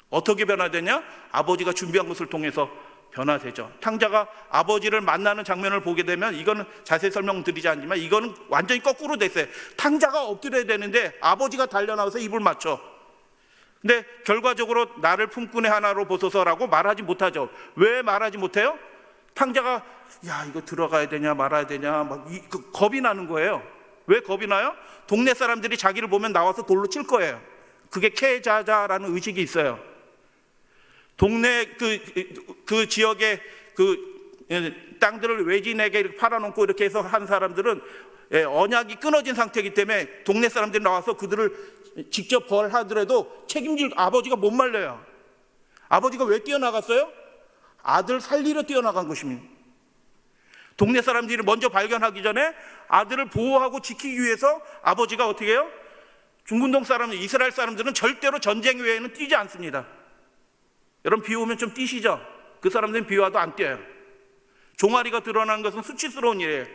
어떻게 변화되냐? 아버지가 준비한 것을 통해서 변화되죠. 탕자가 아버지를 만나는 장면을 보게 되면, 이거는 자세히 설명드리지 않지만 이거는 완전히 거꾸로 됐어요. 탕자가 엎드려야 되는데 아버지가 달려나와서 입을 맞춰. 근데 결과적으로 나를 품꾼의 하나로 보소서라고 말하지 못하죠. 왜 말하지 못해요? 탕자가 야, 이거 들어가야 되냐 말아야 되냐 막 겁이 나는 거예요. 왜 겁이 나요? 동네 사람들이 자기를 보면 나와서 돌로 칠 거예요. 그게 케자자라는 의식이 있어요. 동네 그 지역의 그 땅들을 외지인에게 이렇게 팔아놓고 이렇게 해서 한 사람들은 언약이 끊어진 상태이기 때문에 동네 사람들이 나와서 그들을 직접 벌하더라도 책임질 아버지가 못 말려요. 아버지가 왜 뛰어나갔어요? 아들 살리려 뛰어나간 것입니다. 동네 사람들이 먼저 발견하기 전에 아들을 보호하고 지키기 위해서 아버지가 어떻게 해요? 중근동 사람, 이스라엘 사람들은 절대로 전쟁 외에는 뛰지 않습니다. 여러분, 비 오면 좀 뛰시죠? 그 사람들은 비 와도 안 뛰어요. 종아리가 드러나는 것은 수치스러운 일이에요.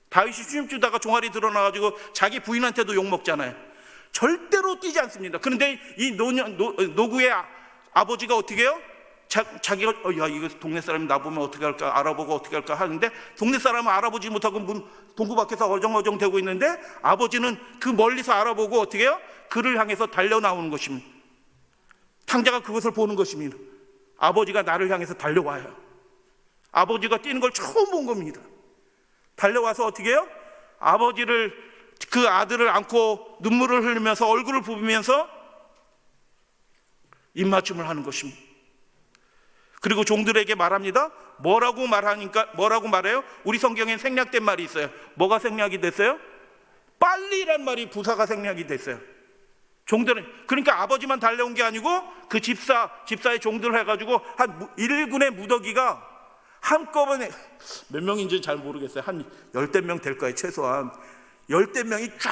다윗이 춤추다가 종아리 드러나가지고 자기 부인한테도 욕먹잖아요. 절대로 뛰지 않습니다. 그런데 이 노구의 아버지가 어떻게 해요? 자기가 야, 이거 동네 사람이 나보면 어떻게 할까, 알아보고 어떻게 할까 하는데, 동네 사람은 알아보지 못하고 동구 밖에서 어정어정 되고 있는데, 아버지는 그 멀리서 알아보고 어떻게 해요? 그를 향해서 달려 나오는 것입니다. 탕자가 그것을 보는 것입니다. 아버지가 나를 향해서 달려와요. 아버지가 뛰는 걸 처음 본 겁니다. 달려와서 어떻게 해요? 아버지를, 그 아들을 안고 눈물을 흘리면서 얼굴을 부비면서 입맞춤을 하는 것입니다. 그리고 종들에게 말합니다. 뭐라고 말해요? 우리 성경에 생략된 말이 있어요. 뭐가 생략이 됐어요? 빨리란 말이 부사가 생략이 됐어요. 종들은, 그러니까 아버지만 달려온 게 아니고 그 집사의 종들을 해가지고 한 1군의 무더기가 한꺼번에, 몇 명인지 잘 모르겠어요. 한 10대 명 될 거예요. 최소한 10대 명이 쫙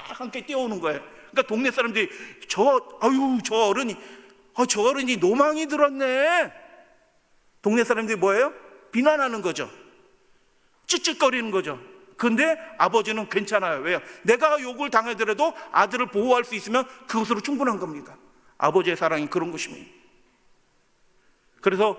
함께 뛰어오는 거예요. 그러니까 동네 사람들이 저 어른이 노망이 들었네. 동네 사람들이 뭐예요? 비난하는 거죠. 찌찌거리는 거죠. 근데 아버지는 괜찮아요. 왜요? 내가 욕을 당하더라도 아들을 보호할 수 있으면 그것으로 충분한 겁니다. 아버지의 사랑이 그런 것입니다. 그래서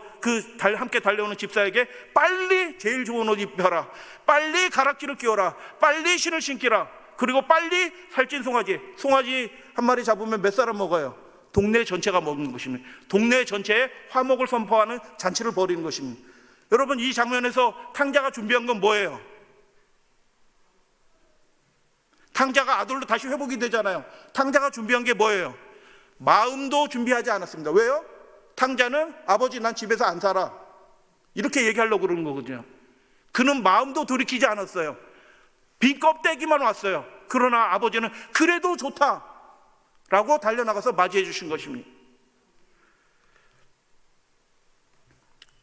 함께 달려오는 집사에게 빨리 제일 좋은 옷 입혀라, 빨리 가락지를 끼워라, 빨리 신을 신기라, 그리고 빨리 살찐 송아지 한 마리 잡으면 몇 사람 먹어요? 동네 전체가 먹는 것입니다. 동네 전체에 화목을 선포하는 잔치를 벌이는 것입니다. 여러분, 이 장면에서 탕자가 준비한 건 뭐예요? 탕자가 아들로 다시 회복이 되잖아요. 탕자가 준비한 게 뭐예요? 마음도 준비하지 않았습니다. 왜요? 탕자는 아버지, 난 집에서 안 살아, 이렇게 얘기하려고 그러는 거거든요. 그는 마음도 돌이키지 않았어요. 빈 껍데기만 왔어요. 그러나 아버지는 그래도 좋다 라고 달려나가서 맞이해 주신 것입니다.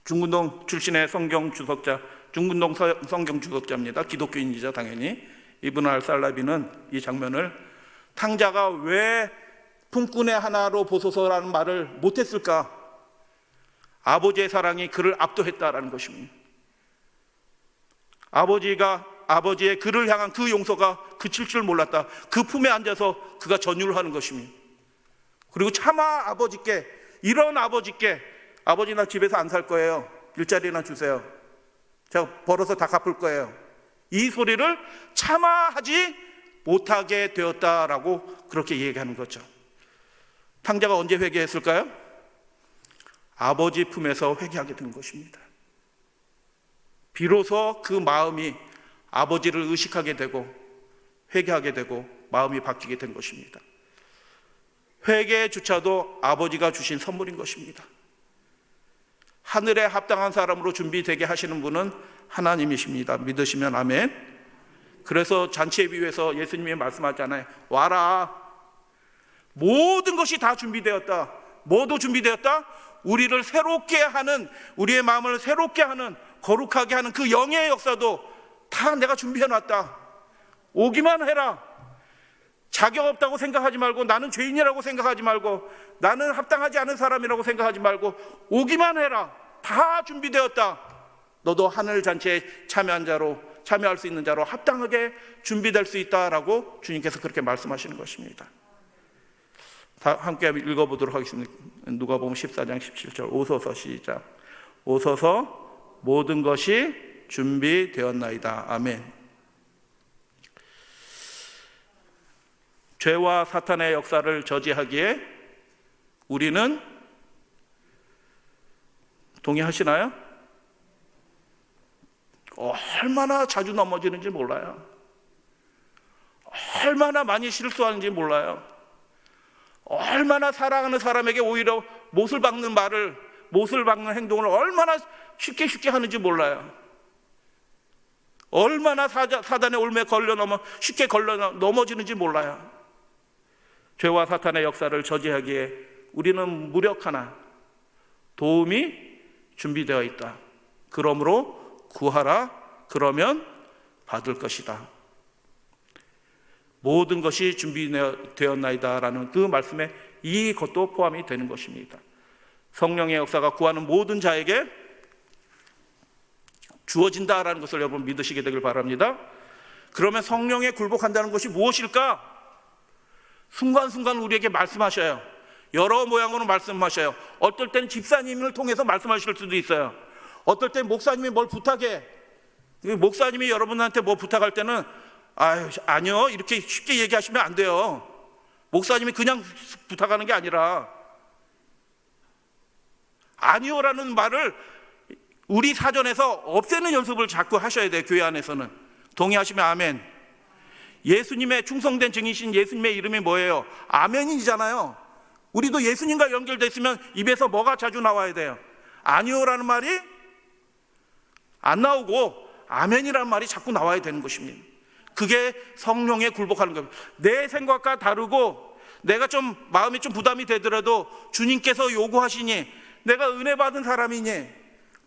중근동 출신의 성경 주석자, 중근동 성경 주석자입니다. 기독교인이죠, 당연히. 이브н 알살라비는 이 장면을, 탕자가 왜 품꾼의 하나로 보소서라는 말을 못했을까? 아버지의 사랑이 그를 압도했다라는 것입니다. 아버지의 그를 향한 그 용서가 그칠 줄 몰랐다. 그 품에 앉아서 그가 전율을 하는 것입니다. 그리고 차마 이런 아버지께 아버지, 나 집에서 안 살 거예요. 일자리나 주세요. 제가 벌어서 다 갚을 거예요. 이 소리를 차마 하지 못하게 되었다라고 그렇게 얘기하는 거죠. 탕자가 언제 회개했을까요? 아버지 품에서 회개하게 된 것입니다. 비로소 그 마음이 아버지를 의식하게 되고 회개하게 되고 마음이 바뀌게 된 것입니다. 회개의 주차도 아버지가 주신 선물인 것입니다. 하늘에 합당한 사람으로 준비되게 하시는 분은 하나님이십니다. 믿으시면 아멘. 그래서 잔치에 비유해서 예수님이 말씀하잖아요. 와라. 모든 것이 다 준비되었다. 뭐도 준비되었다? 우리를 새롭게 하는, 우리의 마음을 새롭게 하는, 거룩하게 하는 그 영의 역사도 다 내가 준비해놨다. 오기만 해라. 자격 없다고 생각하지 말고, 나는 죄인이라고 생각하지 말고, 나는 합당하지 않은 사람이라고 생각하지 말고, 오기만 해라. 다 준비되었다. 너도 하늘 잔치에 참여할 수 있는 자로 합당하게 준비될 수 있다라고 주님께서 그렇게 말씀하시는 것입니다. 다 함께 읽어보도록 하겠습니다. 누가복음 14장 17절. 오소서 시작. 오소서 모든 것이 준비되었나이다. 아멘. 죄와 사탄의 역사를 저지하기에 우리는 동의하시나요? 얼마나 자주 넘어지는지 몰라요. 얼마나 많이 실수하는지 몰라요. 얼마나 사랑하는 사람에게 오히려 못을 박는 행동을 얼마나 쉽게 하는지 몰라요. 얼마나 사단의 올매에 쉽게 넘어지는지 몰라요. 죄와 사탄의 역사를 저지하기에 우리는 무력 하나, 도움이 준비되어 있다. 그러므로 구하라. 그러면 받을 것이다. 모든 것이 준비되었나이다 라는 그 말씀에 이것도 포함이 되는 것입니다. 성령의 역사가 구하는 모든 자에게 주어진다라는 것을 여러분 믿으시게 되길 바랍니다. 그러면 성령에 굴복한다는 것이 무엇일까? 순간순간 우리에게 말씀하셔요. 여러 모양으로 말씀하셔요. 어떨 때는 집사님을 통해서 말씀하실 수도 있어요. 어떨 때 목사님이 뭘 부탁해. 목사님이 여러분한테 뭐 부탁할 때는 아니요 이렇게 쉽게 얘기하시면 안 돼요. 목사님이 그냥 부탁하는 게 아니라 아니요라는 말을 우리 사전에서 없애는 연습을 자꾸 하셔야 돼요. 교회 안에서는. 동의하시면 아멘. 예수님의 충성된 증인이신 예수님의 이름이 뭐예요? 아멘이잖아요. 우리도 예수님과 연결됐으면 입에서 뭐가 자주 나와야 돼요? 아니요라는 말이 안 나오고 아멘이라는 말이 자꾸 나와야 되는 것입니다. 그게 성령에 굴복하는 겁니다. 내 생각과 다르고 내가 좀 마음이 좀 부담이 되더라도 주님께서 요구하시니, 내가 은혜 받은 사람이니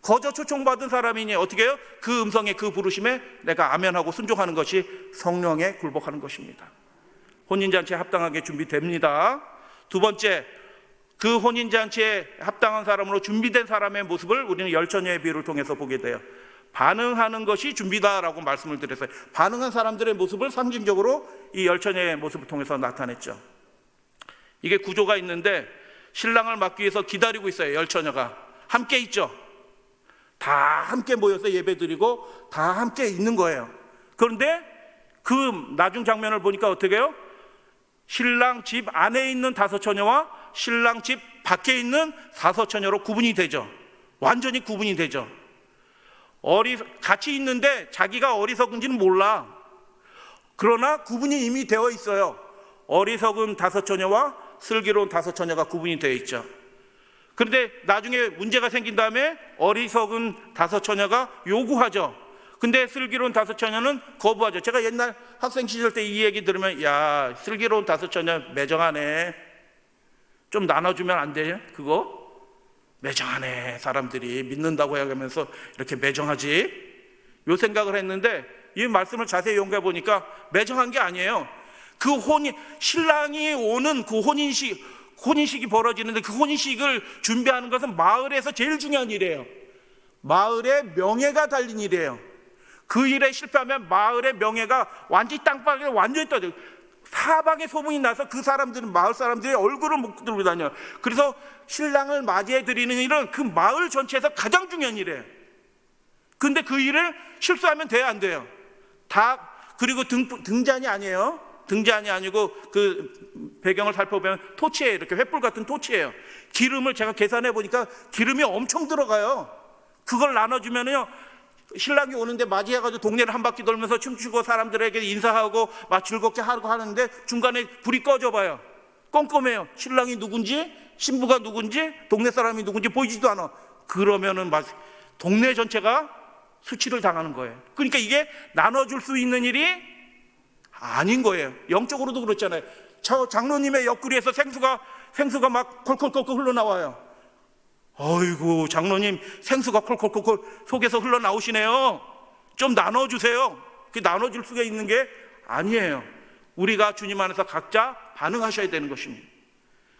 거저 초청받은 사람이니 어떻게 해요? 그 음성에, 그 부르심에 내가 아멘하고 순종하는 것이 성령에 굴복하는 것입니다. 혼인잔치에 합당하게 준비됩니다. 두 번째, 그 혼인잔치에 합당한 사람으로 준비된 사람의 모습을 우리는 열처녀의 비유를 통해서 보게 돼요. 반응하는 것이 준비다라고 말씀을 드렸어요. 반응한 사람들의 모습을 상징적으로 이 열처녀의 모습을 통해서 나타냈죠. 이게 구조가 있는데 신랑을 맞기 위해서 기다리고 있어요. 열처녀가 함께 있죠. 다 함께 모여서 예배드리고 다 함께 있는 거예요. 그런데 그 나중 장면을 보니까 어떻게 해요? 신랑 집 안에 있는 다섯 처녀와 신랑 집 밖에 있는 다섯 처녀로 구분이 되죠. 완전히 구분이 되죠. 같이 있는데 자기가 어리석은지는 몰라. 그러나 구분이 이미 되어 있어요. 어리석은 다섯 처녀와 슬기로운 다섯 처녀가 구분이 되어 있죠. 그런데 나중에 문제가 생긴 다음에 어리석은 다섯 처녀가 요구하죠. 근데 슬기로운 다섯 처녀는 거부하죠. 제가 옛날 학생 시절 때 이 얘기 들으면, 야, 슬기로운 다섯 처녀 매정하네. 좀 나눠주면 안 돼요? 그거? 매정하네. 사람들이 믿는다고 해가면서 이렇게 매정하지? 요 생각을 했는데 이 말씀을 자세히 연구해 보니까 매정한 게 아니에요. 그 신랑이 오는 그 혼인식이 벌어지는데 그 혼인식을 준비하는 것은 마을에서 제일 중요한 일이에요. 마을의 명예가 달린 일이에요. 그 일에 실패하면 마을의 명예가 완전히 땅바닥에 완전히 떠져요. 사방에 소문이 나서 그 사람들은, 마을 사람들의 얼굴을 못 들고 다녀요. 그래서 신랑을 맞이해 드리는 일은 그 마을 전체에서 가장 중요한 일이에요. 근데 그 일을 실수하면 돼요, 안 돼요? 그리고 등잔이 아니에요. 등잔이 아니고 그 배경을 살펴보면 토치예요. 이렇게 횃불 같은 토치예요. 기름을 제가 계산해 보니까 기름이 엄청 들어가요. 그걸 나눠주면요, 신랑이 오는데 맞이해가지고 동네를 한 바퀴 돌면서 춤추고 사람들에게 인사하고 막 즐겁게 하고 하는데 중간에 불이 꺼져 봐요. 껌껌해요. 신랑이 누군지, 신부가 누군지, 동네 사람이 누군지 보이지도 않아. 그러면은 막 동네 전체가 수치를 당하는 거예요. 그러니까 이게 나눠줄 수 있는 일이 아닌 거예요. 영적으로도 그렇잖아요. 저 장로님의 옆구리에서 생수가 막 콜콜콜콜 흘러나와요. 어이구, 장로님 생수가 콜콜콜콜 속에서 흘러나오시네요. 좀 나눠주세요. 그 나눠줄 수가 있는 게 아니에요. 우리가 주님 안에서 각자 반응하셔야 되는 것입니다.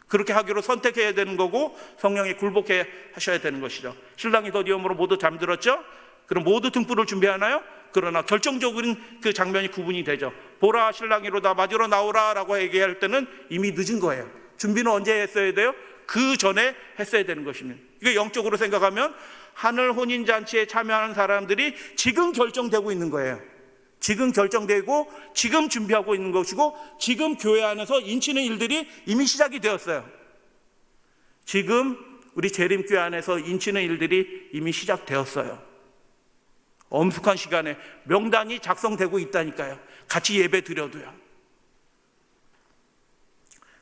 그렇게 하기로 선택해야 되는 거고 성령에 굴복해 하셔야 되는 것이죠. 신랑이 더디움으로 모두 잠들었죠? 그럼 모두 등불을 준비하나요? 그러나 결정적인 그 장면이 구분이 되죠. 보라, 신랑이로다, 맞으러 나오라 라고 얘기할 때는 이미 늦은 거예요. 준비는 언제 했어야 돼요? 그 전에 했어야 되는 것입니다. 이게 영적으로 생각하면 하늘 혼인잔치에 참여하는 사람들이 지금 결정되고 있는 거예요. 지금 결정되고 지금 준비하고 있는 것이고 지금 교회 안에서 인치는 일들이 이미 시작이 되었어요. 지금 우리 재림교회 안에서 인치는 일들이 이미 시작되었어요. 엄숙한 시간에 명단이 작성되고 있다니까요. 같이 예배 드려도요.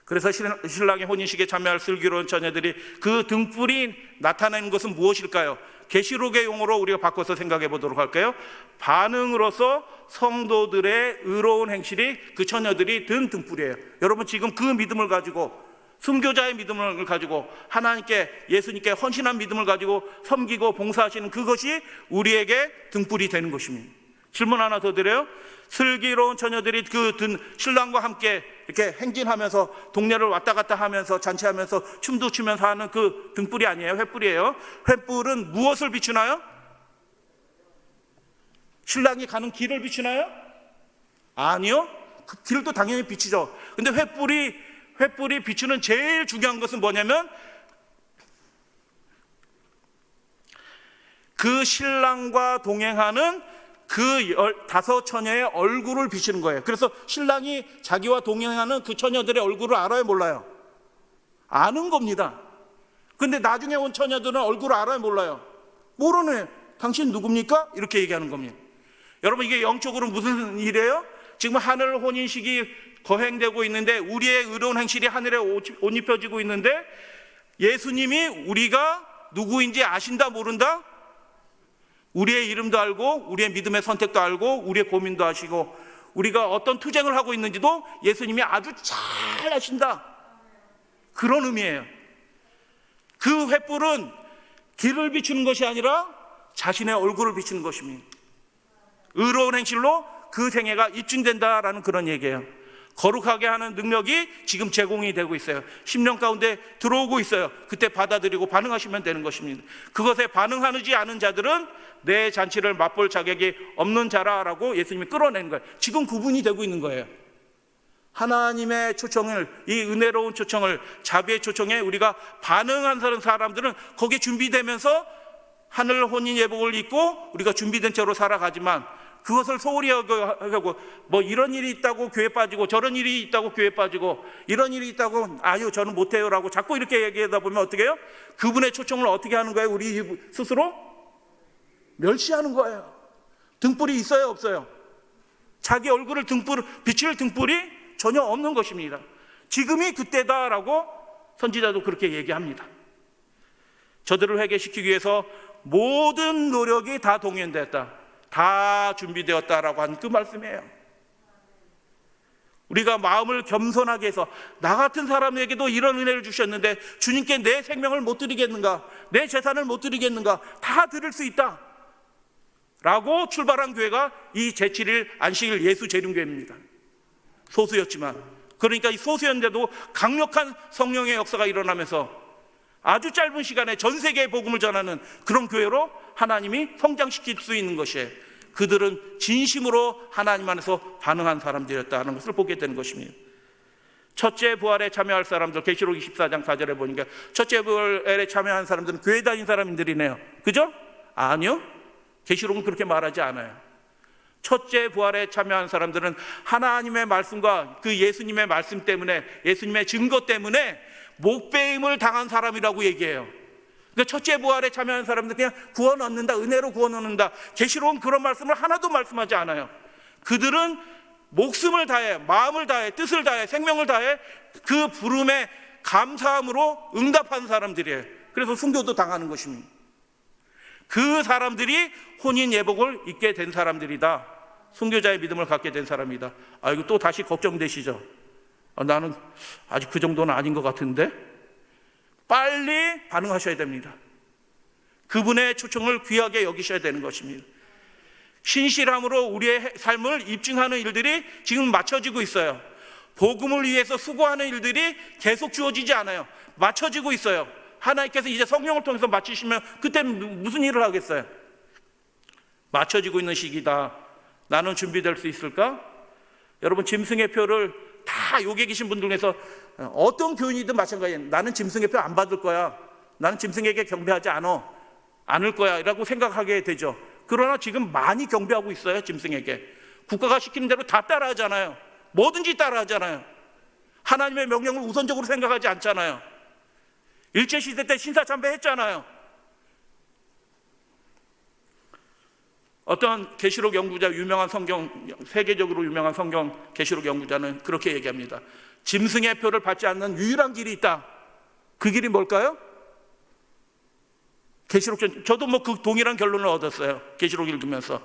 그래서 신랑의 혼인식에 참여할 슬기로운 처녀들이 그 등불이 나타내는 것은 무엇일까요? 계시록의 용어로 우리가 바꿔서 생각해 보도록 할까요? 반응으로서 성도들의 의로운 행실이 그 처녀들이 든 등불이에요. 여러분 지금 그 믿음을 가지고 순교자의 믿음을 가지고 하나님께 예수님께 헌신한 믿음을 가지고 섬기고 봉사하시는 그것이 우리에게 등불이 되는 것입니다. 질문 하나 더 드려요. 슬기로운 처녀들이 그 신랑과 함께 이렇게 행진하면서 동네를 왔다 갔다 하면서 잔치하면서 춤도 추면서 하는 그 등불이 아니에요. 횃불이에요. 횃불은 무엇을 비추나요? 신랑이 가는 길을 비추나요? 아니요. 그 길도 당연히 비추죠. 근데 횃불이 비추는 제일 중요한 것은 뭐냐면 그 신랑과 동행하는 그 15 처녀의 얼굴을 비추는 거예요. 그래서 신랑이 자기와 동행하는 그 처녀들의 얼굴을 알아요, 몰라요? 아는 겁니다. 근데 나중에 온 처녀들은 얼굴을 알아요, 몰라요? 모르네. 당신 누굽니까? 이렇게 얘기하는 겁니다. 여러분 이게 영적으로 무슨 일이에요? 지금 하늘 혼인식이 거행되고 있는데 우리의 의로운 행실이 하늘에 옷 입혀지고 있는데 예수님이 우리가 누구인지 아신다 모른다? 우리의 이름도 알고 우리의 믿음의 선택도 알고 우리의 고민도 아시고 우리가 어떤 투쟁을 하고 있는지도 예수님이 아주 잘 아신다. 그런 의미예요. 그 횃불은 길을 비추는 것이 아니라 자신의 얼굴을 비추는 것입니다. 의로운 행실로 그 생애가 입증된다라는 그런 얘기예요. 거룩하게 하는 능력이 지금 제공이 되고 있어요. 10년 가운데 들어오고 있어요. 그때 받아들이고 반응하시면 되는 것입니다. 그것에 반응하지 않은 자들은 내 잔치를 맛볼 자격이 없는 자라라고 예수님이 끌어내는 거예요. 지금 구분이 되고 있는 거예요. 하나님의 초청을, 이 은혜로운 초청을, 자비의 초청에 우리가 반응한 사람들은 거기에 준비되면서 하늘 혼인 예복을 입고 우리가 준비된 채로 살아가지만 그것을 소홀히 하고 뭐 이런 일이 있다고 교회 빠지고 저런 일이 있다고 교회 빠지고 이런 일이 있다고 아유 저는 못해요 라고 자꾸 이렇게 얘기하다 보면 어떻게 해요? 그분의 초청을 어떻게 하는 거예요? 우리 스스로 멸시하는 거예요. 등불이 있어요, 없어요? 자기 얼굴을 비칠 등불이 전혀 없는 것입니다. 지금이 그때다라고 선지자도 그렇게 얘기합니다. 저들을 회개시키기 위해서 모든 노력이 다 동원됐다, 다 준비되었다라고 한 그 말씀이에요. 우리가 마음을 겸손하게 해서 나 같은 사람에게도 이런 은혜를 주셨는데 주님께 내 생명을 못 드리겠는가, 내 재산을 못 드리겠는가, 다 드릴 수 있다 라고 출발한 교회가 이 제7일 안식일 예수 재림교회입니다. 소수였지만, 그러니까 이 소수였는데도 강력한 성령의 역사가 일어나면서 아주 짧은 시간에 전 세계에 복음을 전하는 그런 교회로 하나님이 성장시킬 수 있는 것이에요. 그들은 진심으로 하나님 안에서 반응한 사람들이었다는 것을 보게 되는 것입니다. 첫째 부활에 참여할 사람들, 계시록 24장 4절에 보니까 첫째 부활에 참여한 사람들은 교회 다닌 사람들이네요. 그죠? 아니요, 계시록은 그렇게 말하지 않아요. 첫째 부활에 참여한 사람들은 하나님의 말씀과 그 예수님의 말씀 때문에, 예수님의 증거 때문에 목배임을 당한 사람이라고 얘기해요. 그러니까 첫째 부활에 참여한 사람들 그냥 구원 얻는다, 은혜로 구원 얻는다, 계시록은 그런 말씀을 하나도 말씀하지 않아요. 그들은 목숨을 다해, 마음을 다해, 뜻을 다해, 생명을 다해 그 부름에 감사함으로 응답한 사람들이에요. 그래서 순교도 당하는 것입니다. 그 사람들이 혼인 예복을 입게 된 사람들이다. 순교자의 믿음을 갖게 된 사람이다. 이거 또 다시 걱정되시죠? 나는 아직 그 정도는 아닌 것 같은데. 빨리 반응하셔야 됩니다. 그분의 초청을 귀하게 여기셔야 되는 것입니다. 신실함으로 우리의 삶을 입증하는 일들이 지금 맞춰지고 있어요. 복음을 위해서 수고하는 일들이 계속 주어지지 않아요. 맞춰지고 있어요. 하나님께서 이제 성령을 통해서 맞추시면 그때는 무슨 일을 하겠어요? 맞춰지고 있는 시기다. 나는 준비될 수 있을까? 여러분, 짐승의 표를 다 여기 계신 분들 중에서 어떤 교인이든 마찬가지예요. 나는 짐승의 표 안 받을 거야. 나는 짐승에게 경배하지 않을 거야 라고 생각하게 되죠. 그러나 지금 많이 경배하고 있어요. 짐승에게. 국가가 시키는 대로 다 따라하잖아요. 뭐든지 따라하잖아요. 하나님의 명령을 우선적으로 생각하지 않잖아요. 일제시대 때 신사참배했잖아요. 어떤 계시록 연구자, 유명한 세계적으로 유명한 성경 계시록 연구자는 그렇게 얘기합니다. 짐승의 표를 받지 않는 유일한 길이 있다. 그 길이 뭘까요? 계시록, 저도 그 동일한 결론을 얻었어요. 계시록 읽으면서.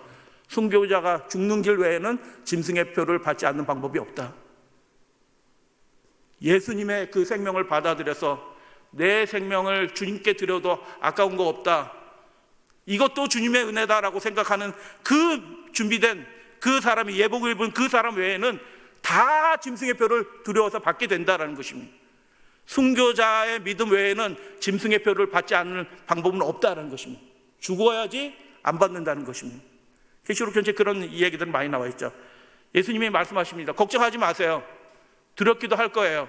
순교자가 죽는 길 외에는 짐승의 표를 받지 않는 방법이 없다. 예수님의 그 생명을 받아들여서 내 생명을 주님께 드려도 아까운 거 없다. 이것도 주님의 은혜다라고 생각하는 그 준비된 그 사람이, 예복을 입은 그 사람 외에는 다 짐승의 표를 두려워서 받게 된다라는 것입니다. 순교자의 믿음 외에는 짐승의 표를 받지 않는 방법은 없다는 것입니다. 죽어야지 안 받는다는 것입니다. 계시록 전체 그런 이야기들은 많이 나와 있죠. 예수님이 말씀하십니다. 걱정하지 마세요. 두렵기도 할 거예요.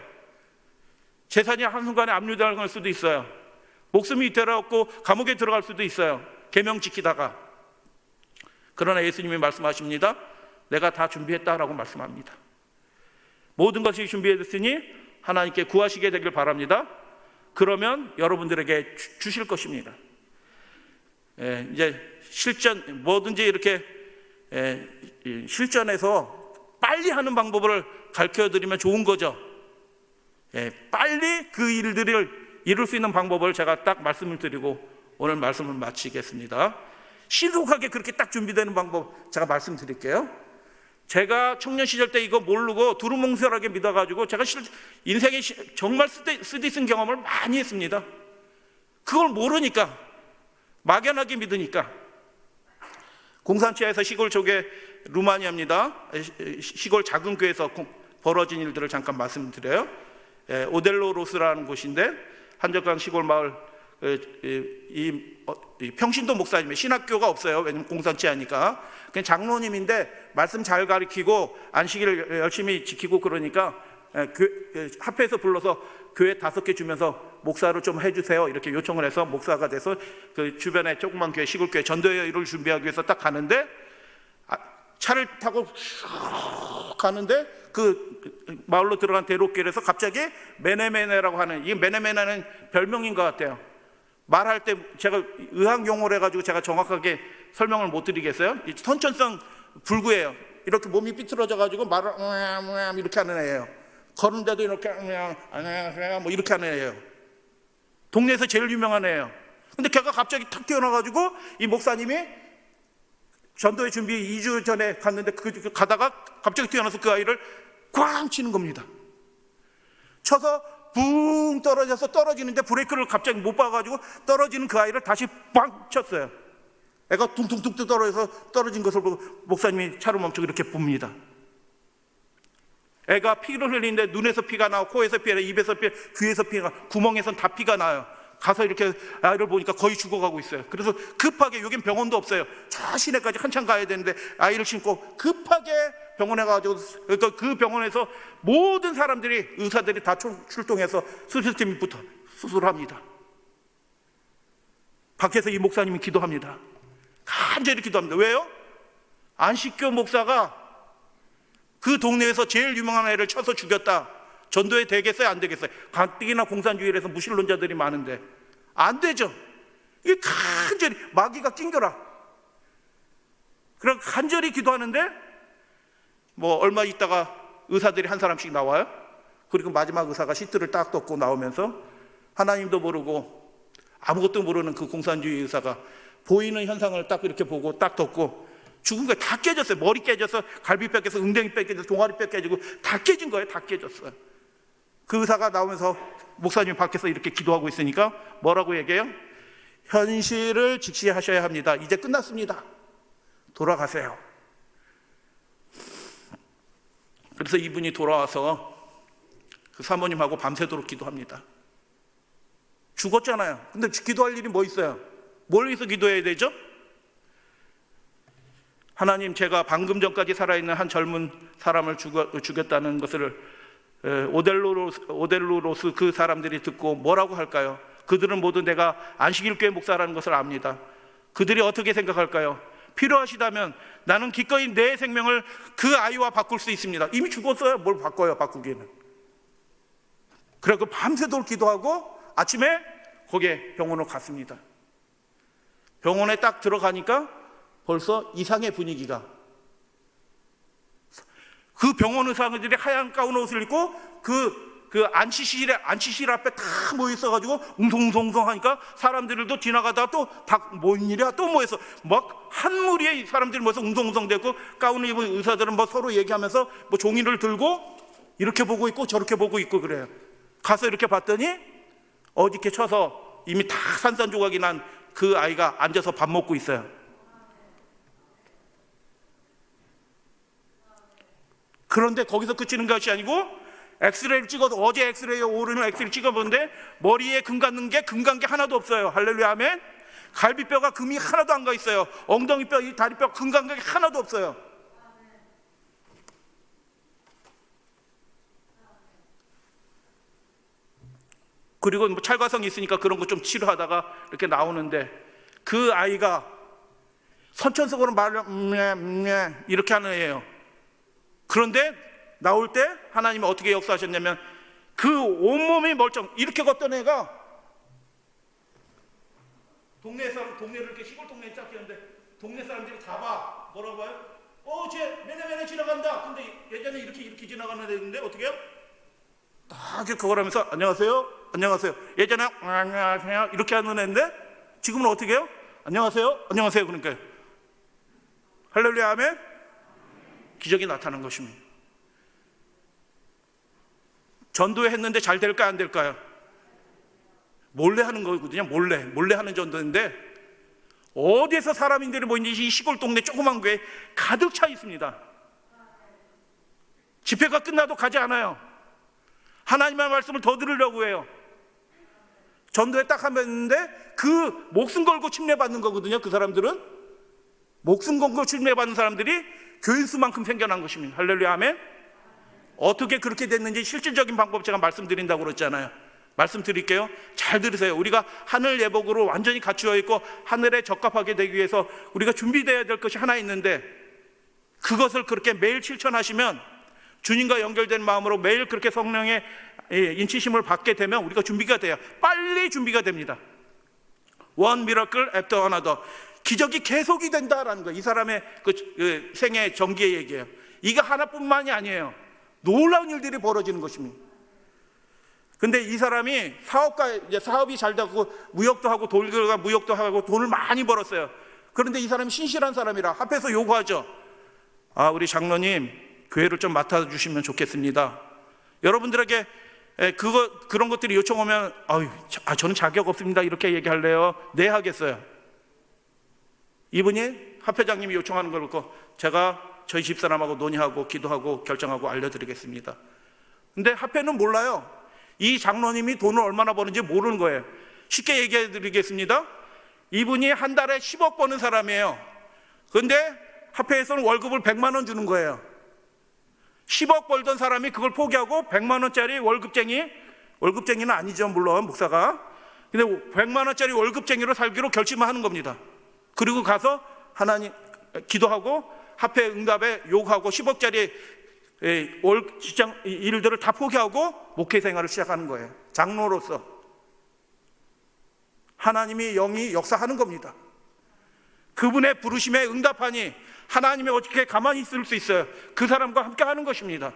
재산이 한순간에 압류될 수도 있어요. 목숨이 위태롭고 감옥에 들어갈 수도 있어요. 계명 지키다가. 그러나 예수님이 말씀하십니다. 내가 다 준비했다라고 말씀합니다. 모든 것이 준비됐으니 하나님께 구하시게 되길 바랍니다. 그러면 여러분들에게 주실 것입니다. 이제 실전, 뭐든지 이렇게 실전에서 빨리 하는 방법을 가르쳐드리면 좋은 거죠. 빨리 그 일들을 이룰 수 있는 방법을 제가 딱 말씀을 드리고 오늘 말씀을 마치겠습니다. 신속하게 그렇게 딱 준비되는 방법 제가 말씀드릴게요. 제가 청년 시절 때 이거 모르고 두루뭉술하게 믿어가지고 제가 인생에 정말 쓰디쓴 경험을 많이 했습니다. 그걸 모르니까, 막연하게 믿으니까. 공산치하에서 시골 쪽에 루마니아입니다. 시골 작은 교회에서 벌어진 일들을 잠깐 말씀드려요. 오델로 로스라는 곳인데 한적한 시골 마을, 평신도 목사님의 신학교가 없어요. 왜냐면 공산치하니까. 그냥 장로님인데 말씀 잘 가르치고 안식일을 열심히 지키고 그러니까 합회에서 불러서 교회 5개 주면서 목사로 좀 해주세요 이렇게 요청을 해서 목사가 돼서 그 주변에 조그만 교회, 시골교회 전도회를 준비하기 위해서 딱 가는데 차를 타고 슉 가는데 그 마을로 들어간 대로길에서 갑자기 메네메네라고 하는, 이게 메네메네는 별명인 것 같아요. 말할 때 제가 의학 용어를 해가지고 제가 정확하게 설명을 못 드리겠어요. 선천성 불구예요. 이렇게 몸이 삐뚤어져가지고 말을 이렇게 하는 애예요. 걸은데도 이렇게 뭐 이렇게 하는 애예요. 동네에서 제일 유명한 애예요. 근데 걔가 갑자기 탁 튀어나와가지고 이 목사님이 전도회 준비 2주 전에 갔는데 가다가 갑자기 튀어나와서 그 아이를 꽝 치는 겁니다. 쳐서 붕 떨어져서 떨어지는데 브레이크를 갑자기 못 봐가지고 떨어지는 그 아이를 다시 빵 쳤어요. 애가 둥둥둥 떨어져서 떨어진 것을 보고 목사님이 차를 멈추고 이렇게 봅니다. 애가 피를 흘리는데 눈에서 피가 나고 코에서 피가 나고 입에서 피가 나고 귀에서 피가 나고 구멍에선 다 피가 나요. 가서 이렇게 아이를 보니까 거의 죽어가고 있어요. 그래서 급하게, 여긴 병원도 없어요. 저 시내까지 한참 가야 되는데 아이를 싣고 급하게 병원에 가가지고 그 병원에서 모든 사람들이, 의사들이 다 출동해서 수술팀부터 수술합니다. 밖에서 이 목사님이 기도합니다. 간절히 기도합니다. 왜요? 안식교 목사가 그 동네에서 제일 유명한 애를 쳐서 죽였다. 전도회 되겠어요? 안 되겠어요? 가뜩이나 공산주의에서 무신론자들이 많은데 안 되죠. 이게 간절히, 마귀가 낑겨라. 그럼 간절히 기도하는데 뭐 얼마 있다가 의사들이 한 사람씩 나와요. 그리고 마지막 의사가 시트를 딱 덮고 나오면서 하나님도 모르고 아무것도 모르는 그 공산주의 의사가 보이는 현상을 딱 이렇게 보고 딱 덮고 죽은 거예요. 다 깨졌어요. 머리 깨져서 갈비뼈 깨서 응대뼈 깨져서 종아리뼈 깨지고 다 깨진 거예요. 다 깨졌어요. 그 의사가 나오면서 목사님이 밖에서 이렇게 기도하고 있으니까 뭐라고 얘기해요? 현실을 직시하셔야 합니다. 이제 끝났습니다. 돌아가세요. 그래서 이분이 돌아와서 그 사모님하고 밤새도록 기도합니다. 죽었잖아요. 근데 기도할 일이 뭐 있어요? 뭘 위해서 기도해야 되죠? 하나님, 제가 방금 전까지 살아있는 한 젊은 사람을 죽였다는 것을 오델로로스 그 사람들이 듣고 뭐라고 할까요? 그들은 모두 내가 안식일교회 목사라는 것을 압니다. 그들이 어떻게 생각할까요? 필요하시다면 나는 기꺼이 내 생명을 그 아이와 바꿀 수 있습니다. 이미 죽었어요. 뭘 바꿔요, 바꾸기에는. 그래서 밤새도록 기도하고 아침에 거기에 병원으로 갔습니다. 병원에 딱 들어가니까 벌써 이상의 분위기가, 그 병원 의사들이 하얀 가운 옷을 입고 그 안치실 앞에 다 모여 있어가지고 웅성웅성 하니까 사람들도 지나가다가 또 뭔 일이야 또 모여서 막 한 무리의 사람들이 모여서 웅성웅성 되고, 가운을 입은 의사들은 뭐 서로 얘기하면서 뭐 종이를 들고 이렇게 보고 있고 저렇게 보고 있고 그래요. 가서 이렇게 봤더니 어디게 쳐서 이미 다 산산조각이 난 그 아이가 앉아서 밥 먹고 있어요. 그런데 거기서 그치는 것이 아니고 엑스레이를 찍어도, 어제 엑스레이에 오르는 엑스레이를 찍어보는데 머리에 금 갖는 게 하나도 없어요. 할렐루야 아멘. 갈비뼈가 금이 하나도 안 가 있어요. 엉덩이뼈, 이 다리뼈 금 간 게 하나도 없어요. 그리고 뭐 찰과성이 있으니까 그런 거 좀 치료하다가 이렇게 나오는데, 그 아이가 선천적으로 말을 이렇게 하는 애예요. 그런데 나올 때 하나님이 어떻게 역사하셨냐면, 그 온몸이 멀쩡 이렇게 걷던 애가 동네를 이렇게 시골 동네에 쫙 끼는데 동네 사람들이 다 봐. 뭐라고 봐요? 쟤 매네 지나간다. 근데 예전에 이렇게 지나가는 애인데 어떻게 해요? 딱 이렇게 그걸 하면서 안녕하세요. 예전에 안녕하세요 이렇게 하는 애인데 지금은 어떻게 해요? 안녕하세요. 그러니까요. 할렐루야 아멘. 기적이 나타난 것입니다. 전도했는데 잘 될까요, 안 될까요? 몰래 하는 거거든요. 몰래 하는 전도인데 어디에서 사람들이 모이는지 이 시골 동네 조그만 교회에 가득 차 있습니다. 집회가 끝나도 가지 않아요. 하나님의 말씀을 더 들으려고 해요. 전도에 딱 한 번 했는데 그 목숨 걸고 침례받는 거거든요. 그 사람들은 목숨 걸고 침례받는 사람들이 교인수만큼 생겨난 것입니다. 할렐루야 아멘. 어떻게 그렇게 됐는지 실질적인 방법 제가 말씀드린다고 그랬잖아요. 말씀드릴게요. 잘 들으세요. 우리가 하늘 예복으로 완전히 갖추어 있고 하늘에 적합하게 되기 위해서 우리가 준비되어야 될 것이 하나 있는데, 그것을 그렇게 매일 실천하시면, 주님과 연결된 마음으로 매일 그렇게 성령의 인치심을 받게 되면 우리가 준비가 돼요. 빨리 준비가 됩니다. One miracle after another. 기적이 계속이 된다라는 거예요. 이 사람의 그 생애 전기의 얘기예요. 이거 하나뿐만이 아니에요. 놀라운 일들이 벌어지는 것입니다. 근데 이 사람이 사업이 잘 되고 무역도 하고 돌들과 무역도 하고 돈을 많이 벌었어요. 그런데 이 사람이 신실한 사람이라 앞에서 요구하죠. 우리 장로님 교회를 좀 맡아주시면 좋겠습니다. 여러분들에게 그런 것들이 요청 오면 저는 자격 없습니다 이렇게 얘기할래요? 네 하겠어요. 이분이 합회장님이 요청하는 걸 듣고 제가 저희 집사람하고 논의하고 기도하고 결정하고 알려드리겠습니다. 근데 합회는 몰라요. 이 장로님이 돈을 얼마나 버는지 모르는 거예요. 쉽게 얘기해 드리겠습니다. 이분이 한 달에 10억 버는 사람이에요. 그런데 합회에서는 월급을 100만 원 주는 거예요. 10억 벌던 사람이 그걸 포기하고 100만 원짜리 월급쟁이는 아니죠 물론 목사가. 근데 100만 원짜리 월급쟁이로 살기로 결심을 하는 겁니다. 그리고 가서 하나님 기도하고 합회 응답에 요구하고 10억짜리 시장 일들을 다 포기하고 목회 생활을 시작하는 거예요. 장로로서 하나님이 영이 역사하는 겁니다. 그분의 부르심에 응답하니 하나님이 어떻게 가만히 있을 수 있어요? 그 사람과 함께 하는 것입니다.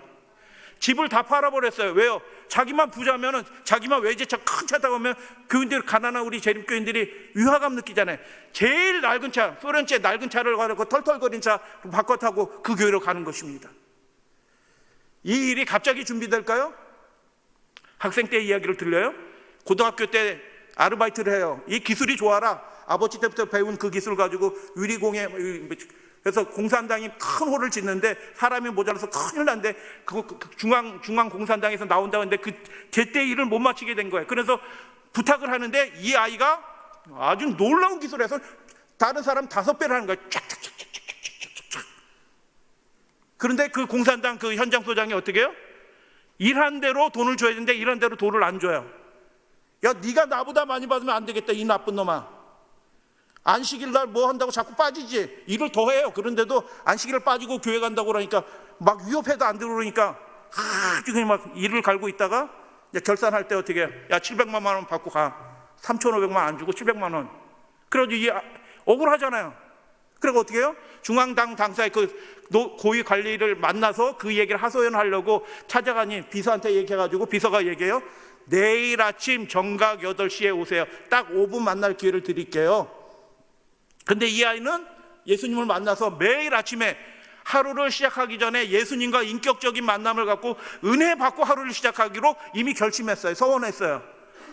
집을 다 팔아버렸어요. 왜요? 자기만 부자면은, 자기만 외제차 큰 차 타고 오면 교인들, 가난한 우리 재림교인들이 위화감 느끼잖아요. 제일 낡은 차, 소련제 낡은 차를 가지고 털털거린 차 바꿔 타고 그 교회로 가는 것입니다. 이 일이 갑자기 준비될까요? 학생 때 이야기를 들려요? 고등학교 때 아르바이트를 해요. 이 기술이 좋아라. 아버지 때부터 배운 그 기술 가지고 유리공예, 그래서 공산당이 큰 홀을 짓는데 사람이 모자라서 큰일 난데 그 중앙 공산당에서 나온다는데 그 제때 일을 못 마치게 된 거예요. 그래서 부탁을 하는데 이 아이가 아주 놀라운 기술을 해서 다른 사람 5배를 하는 거예요. 쫙쫙쫙쫙쫙쫙쫙. 그런데 그 공산당 그 현장 소장이 어떻게 해요? 일한 대로 돈을 줘야 되는데 일한 대로 돈을 안 줘요. 야, 네가 나보다 많이 받으면 안 되겠다, 이 나쁜 놈아. 안식일 날 뭐 한다고 자꾸 빠지지. 일을 더 해요. 그런데도 안식일 빠지고 교회 간다고 그러니까 막 위협해도 안 들어오니까 아주 그냥 막 일을 갈고 있다가 이제 결산할 때 어떻게 해? 야, 700만 원 받고 가. 3,500만 안 주고 700만 원. 그래가지고 이게 억울하잖아요. 그리고 어떻게 해요? 중앙당 당사의 그 고위 관리를 만나서 그 얘기를 하소연하려고 찾아가니 비서한테 얘기해가지고 비서가 얘기해요. 내일 아침 정각 8시에 오세요. 딱 5분 만날 기회를 드릴게요. 근데 이 아이는 예수님을 만나서 매일 아침에 하루를 시작하기 전에 예수님과 인격적인 만남을 갖고 은혜 받고 하루를 시작하기로 이미 결심했어요. 서원했어요.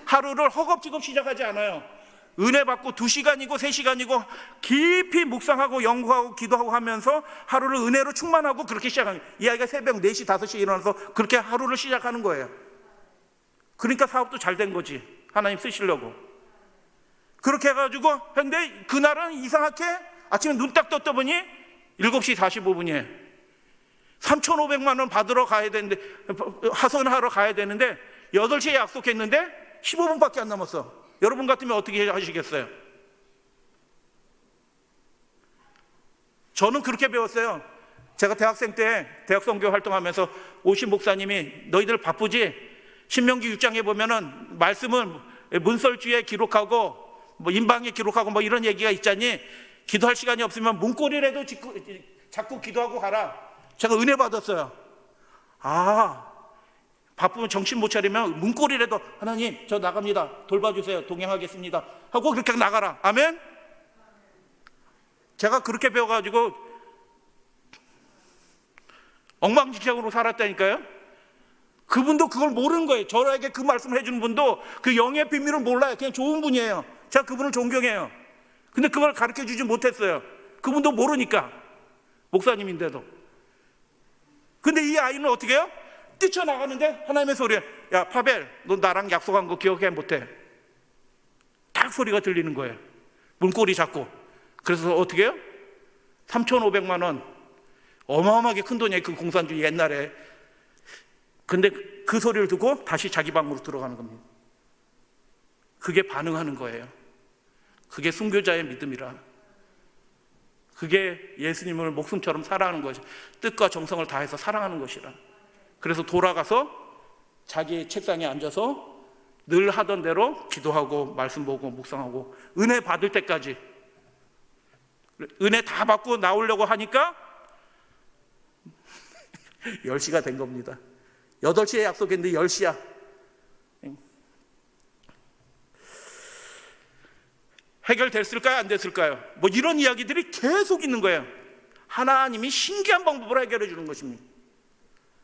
하루를 허겁지겁 시작하지 않아요. 은혜 받고 2시간이고 3시간이고 깊이 묵상하고 연구하고 기도하고 하면서 하루를 은혜로 충만하고 그렇게 시작합니다. 이 아이가 새벽 4시 5시에 일어나서 그렇게 하루를 시작하는 거예요. 그러니까 사업도 잘 된 거지. 하나님 쓰시려고. 그렇게 해가지고 근데 그날은 이상하게 아침에 눈 딱 떴다 보니 7시 45분이에요 3,500만 원 받으러 가야 되는데, 하소연하러 가야 되는데 8시에 약속했는데 15분밖에 안 남았어. 여러분 같으면 어떻게 하시겠어요? 저는 그렇게 배웠어요. 제가 대학생 때 대학 선교 활동하면서 오신 목사님이 너희들 바쁘지? 신명기 6장에 보면은 말씀을 문설주에 기록하고 뭐 인방에 기록하고 뭐 이런 얘기가 있잖니. 기도할 시간이 없으면 문고리라도 자꾸 기도하고 가라. 제가 은혜 받았어요. 아, 바쁘면 정신 못 차리면 문고리라도 하나님 저 나갑니다. 돌봐주세요. 동행하겠습니다. 하고 그렇게 나가라. 아멘. 제가 그렇게 배워가지고 엉망진창으로 살았다니까요. 그분도 그걸 모르는 거예요. 저에게 그 말씀을 해주는 분도 그 영의 비밀을 몰라요. 그냥 좋은 분이에요. 제가 그분을 존경해요. 근데 그걸 가르쳐주지 못했어요. 그분도 모르니까. 목사님인데도. 근데 이 아이는 어떻게 해요? 뛰쳐나가는데 하나님의 소리에 야 파벨 너 나랑 약속한 거 기억해 못해? 딱 소리가 들리는 거예요. 문고리 잡고. 그래서 어떻게 해요? 3,500만 원 어마어마하게 큰 돈이에요. 그 공산주의 옛날에. 근데 그 소리를 듣고 다시 자기 방으로 들어가는 겁니다. 그게 반응하는 거예요. 그게 순교자의 믿음이라. 그게 예수님을 목숨처럼 사랑하는 것이, 뜻과 정성을 다해서 사랑하는 것이라. 그래서 돌아가서 자기 책상에 앉아서 늘 하던 대로 기도하고 말씀 보고 묵상하고 은혜 받을 때까지. 은혜 다 받고 나오려고 하니까 10시가 된 겁니다. 8시에 약속했는데 10시야. 해결됐을까요? 안 됐을까요? 뭐 이런 이야기들이 계속 있는 거예요. 하나님이 신기한 방법으로 해결해 주는 것입니다.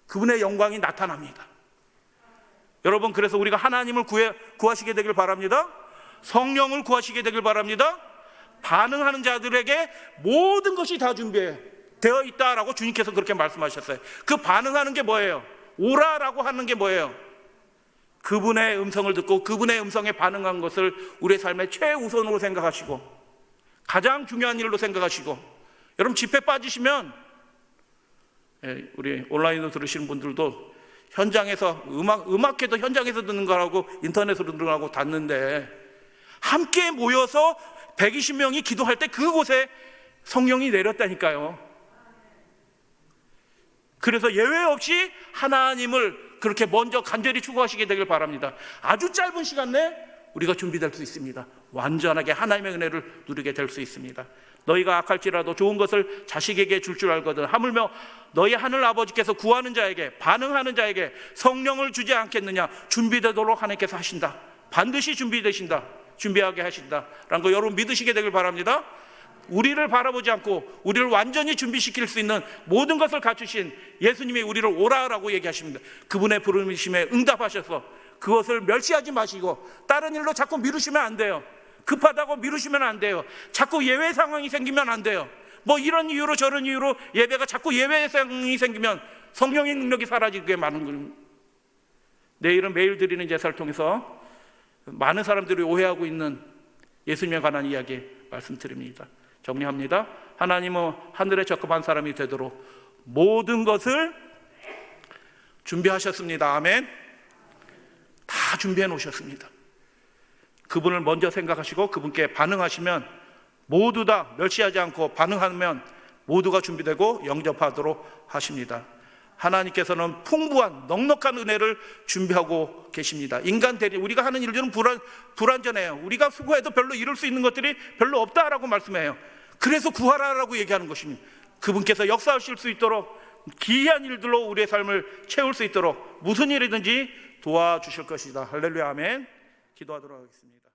그분의 영광이 나타납니다. 여러분, 그래서 우리가 하나님을 구하시게 되길 바랍니다. 성령을 구하시게 되길 바랍니다. 반응하는 자들에게 모든 것이 다 준비되어 있다라고 주님께서 그렇게 말씀하셨어요. 그 반응하는 게 뭐예요? 오라라고 하는 게 뭐예요? 그분의 음성을 듣고 그분의 음성에 반응한 것을 우리의 삶의 최우선으로 생각하시고 가장 중요한 일로 생각하시고. 여러분, 집회 빠지시면 우리 온라인으로 들으시는 분들도 현장에서 음악회도 현장에서 듣는 거라고 인터넷으로 듣는 거라고 듣는데 함께 모여서 120명이 기도할 때 그곳에 성령이 내렸다니까요. 그래서 예외 없이 하나님을 그렇게 먼저 간절히 추구하시게 되길 바랍니다. 아주 짧은 시간 내에 우리가 준비될 수 있습니다. 완전하게 하나님의 은혜를 누리게 될 수 있습니다. 너희가 악할지라도 좋은 것을 자식에게 줄 줄 알거든 하물며 너희 하늘 아버지께서 구하는 자에게 반응하는 자에게 성령을 주지 않겠느냐. 준비되도록 하나님께서 하신다. 반드시 준비하게 하신다 라는 거 여러분 믿으시게 되길 바랍니다. 우리를 바라보지 않고 우리를 완전히 준비시킬 수 있는 모든 것을 갖추신 예수님이 우리를 오라라고 얘기하십니다. 그분의 부르심에 응답하셔서 그것을 멸시하지 마시고 다른 일로 자꾸 미루시면 안 돼요. 급하다고 미루시면 안 돼요. 자꾸 예외 상황이 생기면 안 돼요. 뭐 이런 이유로 저런 이유로 예배가 자꾸 예외 상황이 생기면 성령의 능력이 사라지게 많은 겁니다. 내일은 매일 드리는 제사를 통해서 많은 사람들이 오해하고 있는 예수님에 관한 이야기 말씀드립니다. 정리합니다. 하나님은 하늘에 적합한 사람이 되도록 모든 것을 준비하셨습니다. 아멘. 다 준비해 놓으셨습니다. 그분을 먼저 생각하시고 그분께 반응하시면 모두 다 멸시하지 않고 반응하면 모두가 준비되고 영접하도록 하십니다. 하나님께서는 풍부한 넉넉한 은혜를 준비하고 계십니다. 인간 대리 우리가 하는 일들은 불완전해요. 우리가 수고해도 별로 이룰 수 있는 것들이 별로 없다라고 말씀해요. 그래서 구하라라고 얘기하는 것입니다. 그분께서 역사하실 수 있도록 기이한 일들로 우리의 삶을 채울 수 있도록 무슨 일이든지 도와주실 것이다. 할렐루야 아멘. 기도하도록 하겠습니다.